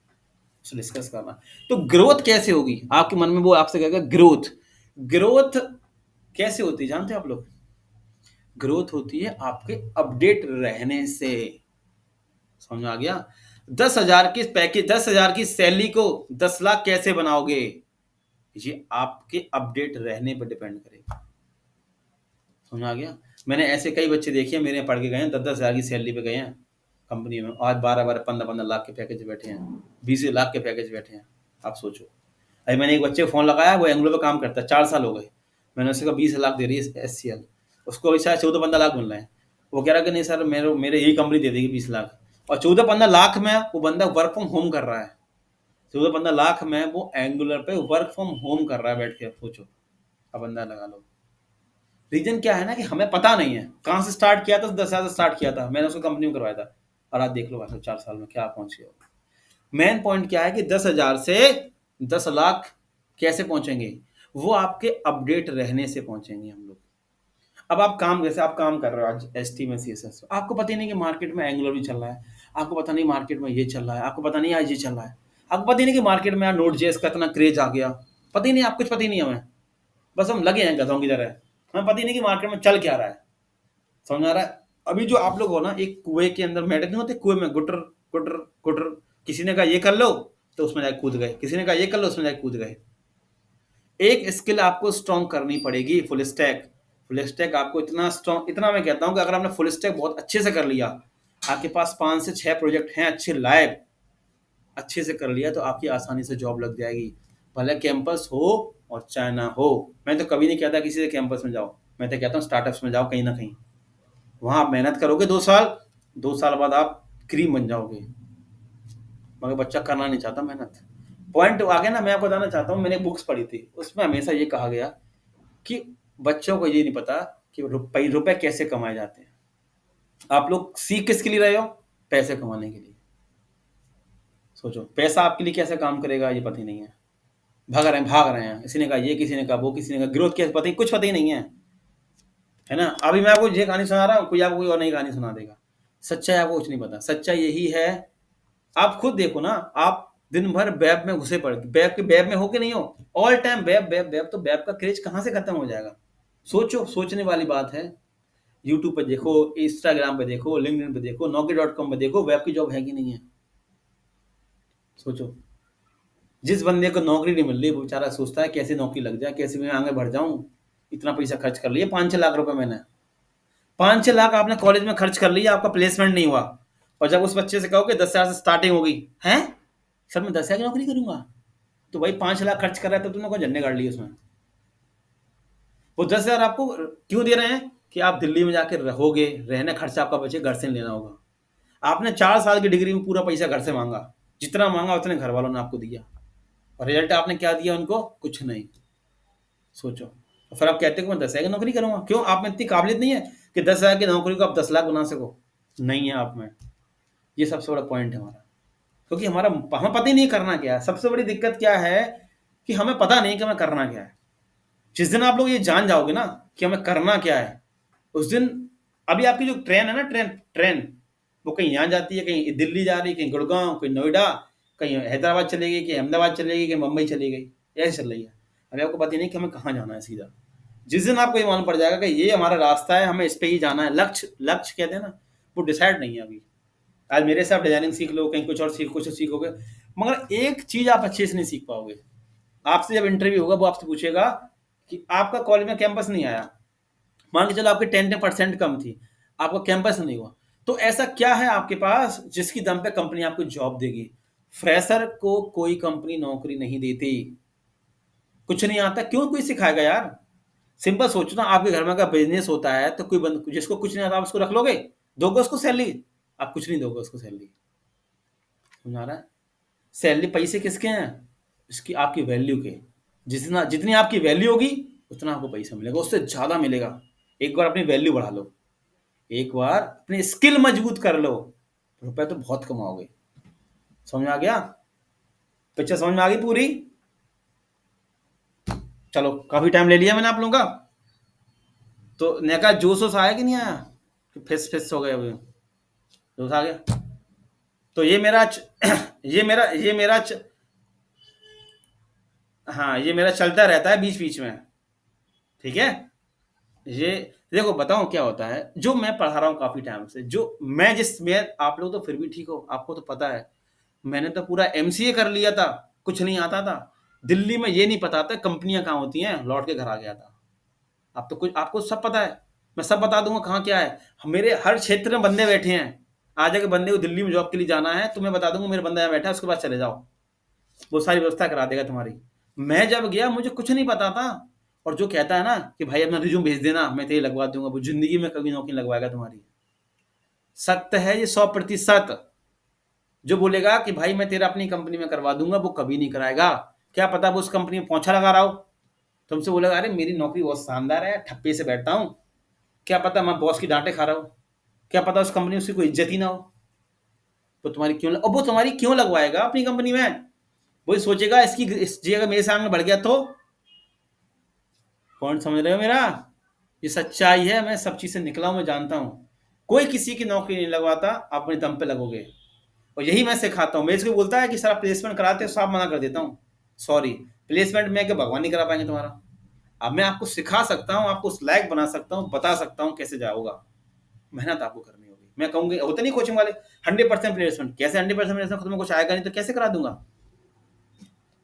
उससे डिस्कस करना। तो ग्रोथ कैसे होगी आपके मन में? वो आपसे कहेगा ग्रोथ, ग्रोथ कैसे होती है जानते हैं आप लोग? ग्रोथ होती है आपके अपडेट रहने से। समझ में आ गया? 10,000 की पैकेज, 10,000 की सैलरी को 10 लाख कैसे बनाओगे? ये आपके अपडेट रहने पर डिपेंड करेगा। समझ में आ गया? मैंने ऐसे कई बच्चे देखे हैं, मेरे यहाँ पढ़ के गए हैं, 10-10 हज़ार की सैलरी पे गए हैं कंपनी में, आज 12-12, 15-15 लाख के पैकेज बैठे हैं, 20 लाख के पैकेज बैठे हैं। आप सोचो। अभी मैंने एक बच्चे को फोन लगाया, वो एंगुलर पे काम करता है, 4 साल हो गए, मैंने उससे कहा 20 लाख दे रही है एससीएल, उसको अभी शायद 14-15 लाख मिल रहे हैं। वो कह रहा कि नहीं सर, मेरे यही कंपनी दे देगी 20 लाख, और 14-15 लाख में वो बंदा वर्क फ्रॉम होम कर रहा है। 14-15 लाख में वो एंगुलर पे वर्क फ्रॉम होम कर रहा है बैठ के। सोचो, अब बंदा लगा लो। रीजन क्या है ना, कि हमें पता नहीं है कहाँ से स्टार्ट किया था। 10,000 से स्टार्ट किया था, मैंने उसको कंपनी में करवाया था, और आज देख लो भाई 4 साल में क्या पहुंच गया। मेन पॉइंट क्या है कि 10,000 से 10 लाख कैसे पहुंचेंगे? वो आपके अपडेट रहने से पहुंचेंगे हम लोग। अब आप काम, जैसे आप काम कर रहे हो आज एसटी में, सीएसएस, आपको पता ही नहीं कि मार्केट में एंगुलर भी चल रहा है, आपको पता नहीं मार्केट में ये चल रहा है, आपको पता नहीं आज ये चल रहा है, आपको पता ही नहीं कि मार्केट में नोट जेएस का इतना क्रेज आ गया, पता ही नहीं, आप कुछ पता ही नहीं हमें, बस हम लगे हैं गधों की तरह, हमें पता ही नहीं कि मार्केट में चल क्या रहा है। समझ आ रहा है? अभी जो आप लोग हो ना, एक कुएं के अंदर मेढक नहीं होते, कुएं में गुटर गुटर गुटर, किसी ने कहा ये कर लो तो उसमें जाके कूद गए, किसी ने कहा ये कर लो, उसमें जाके कूद गए। एक स्किल आपको स्ट्रॉन्ग करनी पड़ेगी, फुल स्टैक। फुल स्टैक आपको इतना स्ट्रॉन्ग, इतना मैं कहता हूं कि अगर आपने फुल स्टैक बहुत अच्छे से कर लिया, आपके पास 5 से 6 प्रोजेक्ट हैं अच्छे लाइव, अच्छे से कर लिया तो आपकी आसानी से जॉब लग जाएगी, भले कैंपस हो और चाहे ना हो। मैं तो कभी नहीं कहता किसी से कैंपस में जाओ, मैं तो कहता हूँ स्टार्टअप्स में जाओ, कहीं ना कहीं वहाँ आप मेहनत करोगे 2 साल, 2 साल बाद आप क्रीम बन जाओगे। मगर बच्चा करना नहीं चाहता मेहनत। पॉइंट आगे ना, मैं आपको बताना चाहता हूँ, मैंने बुक्स पढ़ी थी, उसमें हमेशा ये कहा गया कि बच्चों को ये नहीं पता कि रुपए कैसे कमाए जाते हैं। आप लोग सीख किसके लिए रहे हो? पैसे कमाने के लिए। सोचो पैसा आपके लिए कैसे काम करेगा ये पता ही नहीं है। भाग रहे हैं, किसी ने कहा ये, किसी ने कहा वो, किसी ने कहा ग्रोथ कैसे, पता ही कुछ पता ही नहीं है ना। अभी मैं आपको ये कहानी सुना रहा हूँ, कोई आपको कोई और नई कहानी सुना देगा। सच्चाई आपको कुछ नहीं पता। सच्चाई यही है, आप खुद देखो ना, आप दिन भर वेब में घुसे पड़े, वेब में हो कि नहीं हो, all time web web web, तो वेब का क्रेज कहाँ से खत्म हो जाएगा? सोचो, सोचने वाली बात है। यूट्यूब पे देखो, इंस्टाग्राम पे देखो, लिंक्डइन पे देखो, Naukri.com पे देखो, वेब की जॉब है कि नहीं है? सोचो, जिस बंदे को नौकरी नहीं मिल रही वो बेचारा सोचता है कैसे नौकरी लग जाए, कैसे मैं आगे बढ़ जाऊं। इतना पैसा खर्च कर लिया, 5-6 लाख रुपए मैंने, 5-6 लाख आपने कॉलेज में खर्च कर लिया, आपका प्लेसमेंट नहीं हुआ। और जब उस बच्चे से कहो कि 10,000 से स्टार्टिंग होगी, है सर मैं 10,000 की नौकरी करूंगा, तो भाई 5 लाख खर्च कर रहा है तो तुमने कोई झंडे गाड़ लिए उसमें। वो 10,000 आपको क्यों दे रहे हैं? कि आप दिल्ली में जाकर रहोगे, रहने खर्चा आपका बचे, घर से नहीं लेना होगा। आपने 4 साल की डिग्री में पूरा पैसा घर से मांगा, जितना मांगा उतने घर वालों ने आपको दिया, और रिजल्ट आपने क्या दिया उनको? कुछ नहीं। सोचो, और फिर आप कहते हो कि मैं 10,000 की नौकरी करूंगा। क्यों? आप में इतनी काबिलियत नहीं है कि 10,000 की नौकरी को आप 10 लाख बना सको? नहीं है आप में। ये सबसे बड़ा पॉइंट है हमारा, क्योंकि हमें पता ही नहीं करना क्या है। सबसे बड़ी दिक्कत क्या है कि हमें पता नहीं कि हमें करना क्या है। जिस दिन आप लोग ये जान जाओगे ना कि हमें करना क्या है, उस दिन, अभी आपकी जो ट्रेन है ना, ट्रेन ट्रेन वो कहीं यहाँ जाती है, कहीं दिल्ली जा रही है, कहीं गुड़गांव, कहीं नोएडा, कहीं हैदराबाद चली गई, कहीं अहमदाबाद चली गई, कहीं मुंबई चली गई, ऐसे चल रही है। अभी आपको पता ही नहीं कि हमें कहाँ जाना है सीधा। जिस दिन आपको ये मालूम पड़ जाएगा कि ये हमारा रास्ता है, हमें इस पे ही जाना है, लक्ष्य लक्ष्य कहते हैं ना, वो डिसाइड नहीं है अभी। आज मेरे से आप डिजाइनिंग सीख लो, कहीं कुछ और कुछ सीखोगे, मगर एक चीज आप अच्छे से नहीं सीख पाओगे। आपसे जब इंटरव्यू होगा वो आपसे पूछेगा कि आपका कॉलेज में कैंपस नहीं आया, मान के चलो आपकी 10% कम थी, आपका कैंपस नहीं हुआ, तो ऐसा क्या है आपके पास जिसकी दम पे कंपनी आपको जॉब देगी? फ्रेशर को कोई कंपनी नौकरी नहीं देती। कुछ नहीं आता, क्यों कोई सिखाएगा यार? सिंपल सोचो ना, आपके घर में का बिजनेस होता है तो कोई जिसको कुछ नहीं आता आप उसको रख लोगे? दोगे उसको सैलरी? आप कुछ नहीं दोगे उसको सैलरी। समझ आ रहा है? सैलरी पैसे किसके हैं? इसकी आपकी वैल्यू के। जितना जितनी आपकी वैल्यू होगी उतना आपको पैसा मिलेगा, उससे ज्यादा मिलेगा। एक बार अपनी वैल्यू बढ़ा लो, एक बार अपनी स्किल मजबूत कर लो, रुपए तो बहुत कमाओगे। समझ में आ गया? पिक्चर समझ में आ गई पूरी? चलो, काफी टाइम ले लिया मैंने आप लोगों का। तो नया जोश वोश आया कि नहीं आया? कि फिस फिस हो गए अभी? जोश आ गया? तो ये मेरा हाँ, ये मेरा चलता रहता है बीच बीच में। ठीक है, ये देखो बताऊं क्या होता है, जो मैं पढ़ा रहा हूँ काफी टाइम से, जो मैं आप लोग तो फिर भी ठीक हो, आपको तो पता है, मैंने तो पूरा एमसीए कर लिया था, कुछ नहीं आता था। दिल्ली में ये नहीं पता था कंपनियां कहाँ होती हैं, लौट के घर आ गया था। अब तो कुछ आपको सब पता है, मैं सब बता दूंगा कहाँ क्या है। मेरे हर क्षेत्र में बंदे बैठे हैं, आ जाके बंदे को दिल्ली में जॉब के लिए जाना है तो मैं बता दूंगा मेरे बंदा यहाँ बैठा है, उसके पास चले जाओ, वो सारी व्यवस्था करा देगा तुम्हारी। मैं जब गया मुझे कुछ नहीं पता था। और जो कहता है ना कि भाई अपना रिज्यूम भेज देना मैं तेरे लगवा दूंगा, वो जिंदगी में कभी नौकरी लगवाएगा तुम्हारी। सत्य है ये 100%। जो बोलेगा कि भाई मैं तेरा अपनी कंपनी में करवा दूंगा, वो कभी नहीं कराएगा। क्या पता वो उस कंपनी में पोंछा लगा रहा हो, तुमसे बोलेगा अरे मेरी नौकरी बहुत शानदार है, ठप्पे से बैठता हूँ। क्या पता मैं बॉस की डांटे खा रहा हूँ, क्या पता उस कंपनी में उसकी कोई इज्जत ही ना हो। तो तुम्हारी वो तुम्हारी क्यों लगवाएगा अपनी कंपनी में? वही सोचेगा इस जगह मेरे सामने बढ़ गया तो। पॉइंट समझ रहे हो मेरा? ये सच्चाई है, मैं सब चीज से निकला हूं, मैं जानता हूं। कोई किसी की नौकरी नहीं लगवाता, आप अपने दम पे लगोगे। और यही मैं सिखाता हूँ। मैं इसको बोलता है कि सर प्लेसमेंट कराते हो, साफ मना कर देता हूँ, सॉरी प्लेसमेंट में क्या भगवान नहीं करा पाएंगे तुम्हारा। अब मैं आपको सिखा सकता हूँ, आपको उस लायक बना सकता हूँ, बता सकता हूँ कैसे जाओगा। मेहनत आपको करनी होगी। मैं कहूंगी होता नहीं कोचिंग वाले 100% प्लेसमेंट, कैसे 100% प्लेसमेंट, खुद में कुछ आएगा नहीं तो कैसे करा दूंगा?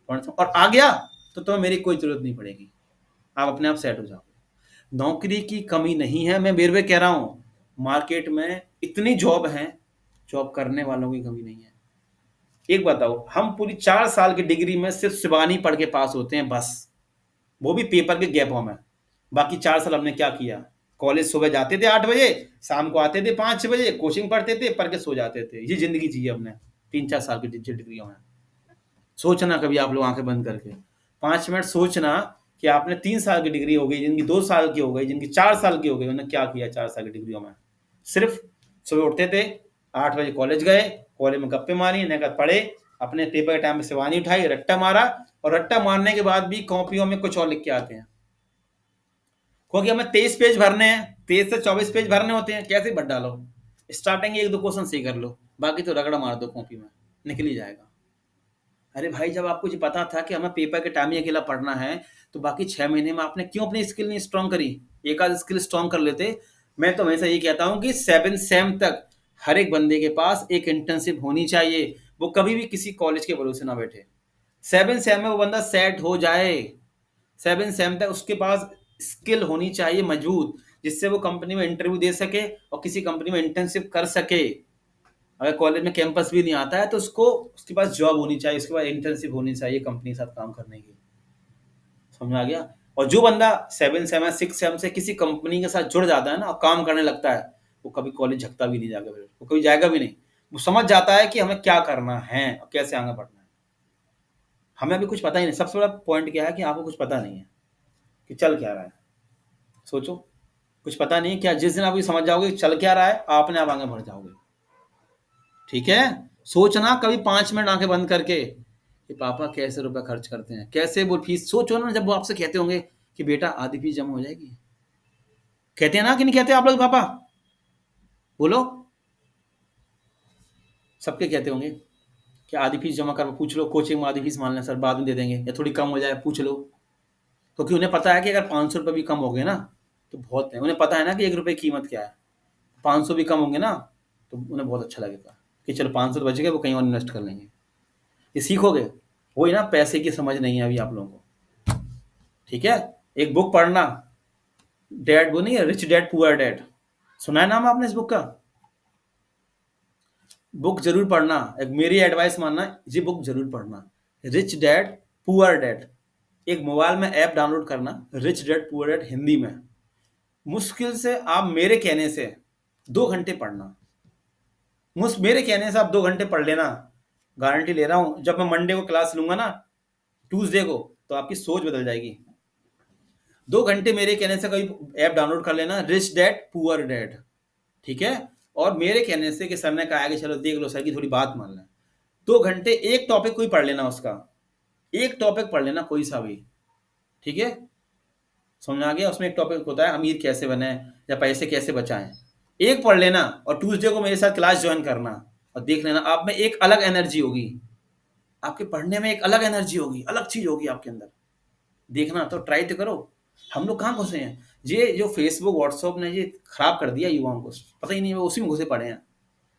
और आ गया तो तुम्हें मेरी कोई जरूरत नहीं पड़ेगी, आप अपने आप सेट हो जाओगे। नौकरी की कमी नहीं है, मैं बेर बेर कह रहा हूं, मार्केट में इतनी जॉब है, जॉब करने वालों की कमी नहीं है। एक बताओ, हम पूरी 4 साल की डिग्री में सिर्फ शिवानी पढ़ के पास होते हैं बस, वो भी पेपर के गैपों में। बाकी 4 साल हमने क्या किया? कॉलेज सुबह जाते थे 8 बजे, शाम को आते थे 5 बजे, कोचिंग पढ़ते थे, पढ़ के सो जाते थे। ये जिंदगी जी हमने 3-4 साल की डिग्रियों में। सोचना कभी आप लोग आंखें बंद करके 5 मिनट सोचना कि आपने 3 साल की डिग्री हो गई, जिनकी 2 साल की हो गई, जिनकी 4 साल की हो गई, उन्होंने क्या किया 4 साल की डिग्रियों में? सिर्फ सुबह उठते थे, 8 बजे कॉलेज गए, कॉलेज में गप्पे मारी, नगर पढ़े, अपने पेपर के टाइम में शिवानी उठाई, रट्टा मारा, और रट्टा मारने के बाद भी कॉपियों में कुछ और लिख के आते हैं, क्योंकि हमें 23 पेज भरने हैं, 23 से 24 पेज भरने होते हैं। कैसे भर डालो? स्टार्टिंग 1-2 क्वेश्चन सही कर लो, बाकी तो रगड़ा मार दो कॉपी में, निकल ही जाएगा। अरे भाई, जब आपको ये पता था कि हमें पेपर के टाइम ही अकेला पढ़ना है, तो बाकी 6 महीने में आपने क्यों अपनी स्किल नहीं स्ट्रांग करी? एक आध स्किल स्ट्रांग कर लेते। मैं तो हमेशा ये कहता हूँ कि 7 सेम तक हर एक बंदे के पास एक इंटर्नशिप होनी चाहिए। वो कभी भी किसी कॉलेज के भरोसे ना बैठे। 7 सेम में वो बंदा सेट हो जाए। 7 सेम तक उसके पास स्किल होनी चाहिए मजबूत, जिससे वो कंपनी में इंटरव्यू दे सके और किसी कंपनी में इंटर्नशिप कर सके। अगर कॉलेज में कैंपस भी नहीं आता है तो उसको, उसके पास जॉब होनी चाहिए, उसके पास इंटर्नशिप होनी चाहिए कंपनी के साथ काम करने की। समझ में आ गया? और जो बंदा 7 सेम 6 सेम से किसी कंपनी के साथ जुड़ जाता है ना और काम करने लगता है, वो कभी कॉलेज झकता भी नहीं, जाकर वो कभी जाएगा भी नहीं। वो समझ जाता है कि हमें क्या करना है और कैसे आगे बढ़ना है। हमें अभी कुछ पता ही नहीं। सबसे बड़ा पॉइंट क्या है कि आपको कुछ पता नहीं है कि चल क्या रहा है। सोचो, कुछ पता नहीं है क्या? जिस दिन आप ये समझ जाओगे कि चल क्या रहा है, आपने आप आगे बढ़ जाओगे। ठीक है? सोचना कभी 5 मिनट आंखें बंद करके कि पापा कैसे रुपए खर्च करते हैं, कैसे वो फीस। सोचो ना, जब वो आपसे कहते होंगे कि बेटा आधी फीस जमा हो जाएगी, कहते हैं ना कि नहीं कहते आप लोग पापा? बोलो। सबके कहते होंगे कि आधी फीस जमा कर, पूछ लो कोचिंग में आधी फीस मान लें सर, बाद में दे देंगे, या थोड़ी कम हो जाए पूछ लो। क्योंकि उन्हें पता है कि अगर 500 रुपये भी कम हो गए ना तो बहुत है। उन्हें पता है ना कि 1 रुपये की कीमत क्या है। 500 भी कम होंगे ना तो उन्हें बहुत अच्छा लगेगा कि चलो 500 बच गए, वो कहीं और इन्वेस्ट कर लेंगे। ये सीखोगे। वही ना, पैसे की समझ नहीं है अभी आप लोगों को। ठीक है? एक बुक पढ़ना, डैड, वो नहीं है रिच डैड पुअर डैड, सुना है नाम आपने इस बुक का? बुक जरूर पढ़ना। एक मेरी एडवाइस मानना, ये बुक जरूर पढ़ना, रिच डैड पुअर डैड। एक मोबाइल में ऐप डाउनलोड करना, rich dad poor dad Hindi में। मुश्किल से आप मेरे कहने से 2 घंटे पढ़ना। मेरे कहने से आप 2 घंटे पढ़ लेना, गारंटी ले रहा हूं। जब मैं मंडे को क्लास लूंगा ना, ट्यूसडे को, तो आपकी सोच बदल जाएगी। 2 घंटे मेरे कहने से कोई ऐप डाउनलोड कर लेना, रिच डैड पुअर डैड। ठीक है? और मेरे कहने से कि सर ने कहा है कि चलो देख लो, सर की थोड़ी बात मान लें, 2 घंटे एक टॉपिक कोई पढ़ लेना, उसका एक टॉपिक पढ़ लेना कोई सा भी। ठीक है? समझ आ गया? उसमें एक टॉपिक होता है अमीर कैसे बने या पैसे कैसे बचाएं, एक पढ़ लेना। और ट्यूसडे को मेरे साथ क्लास ज्वाइन करना और देख लेना, आप में एक अलग एनर्जी होगी, आपके पढ़ने में एक अलग एनर्जी होगी, अलग चीज होगी आपके अंदर। देखना, तो ट्राई तो करो। हम लोग कहाँ घुसे हैं? ये जो फेसबुक व्हाट्सएप ने ये खराब कर दिया युवाओं को, पता ही नहीं, वो उसी में घुसे पड़े हैं।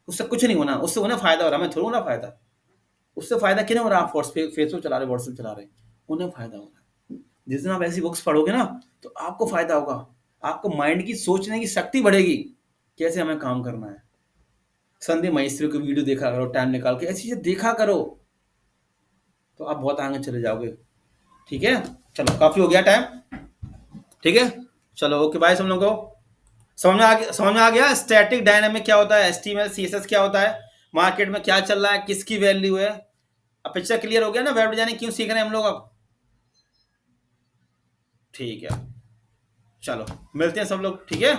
उससे कुछ नहीं होना, उससे उन्हें फायदा हो रहा है, हमें थोड़ा ना फायदा। उससे फायदा किन्हें हो रहा है? आप फेसबुक चला रहे, व्हाट्सएप चला रहे, उन्हें फायदा हो रहा है। जिस दिन आप ऐसी बुक्स पढ़ोगे ना तो आपको फायदा होगा। आपको माइंड की सोचने की शक्ति बढ़ेगी, कैसे हमें काम करना है। संदीप महेश्वरी की वीडियो देखा करो, टाइम निकाल के ऐसी चीजें देखा करो, तो आप बहुत आगे चले जाओगे। ठीक है? चलो, काफी हो गया टाइम। ठीक है? चलो, ओके बाय सब लोगों को। समझ में आ गया स्टैटिक डायनामिक क्या होता है, एचटीएमएल सीएसएस क्या होता है, मार्केट में क्या चल रहा है, किसकी वैल्यू है। अब पिक्चर क्लियर हो गया ना, वेब डिजाइनिंग क्यों सीख रहे हैं हम लोग अब? ठीक है, चलो मिलते हैं सब लोग। ठीक है?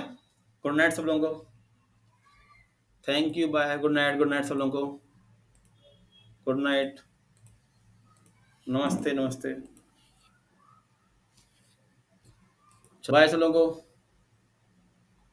गुड नाइट सब लोगों को। Thank you, bye, good night, good night सब लोगों को। गुड नाइट, नमस्ते नमस्ते, बाय सब लोगों को।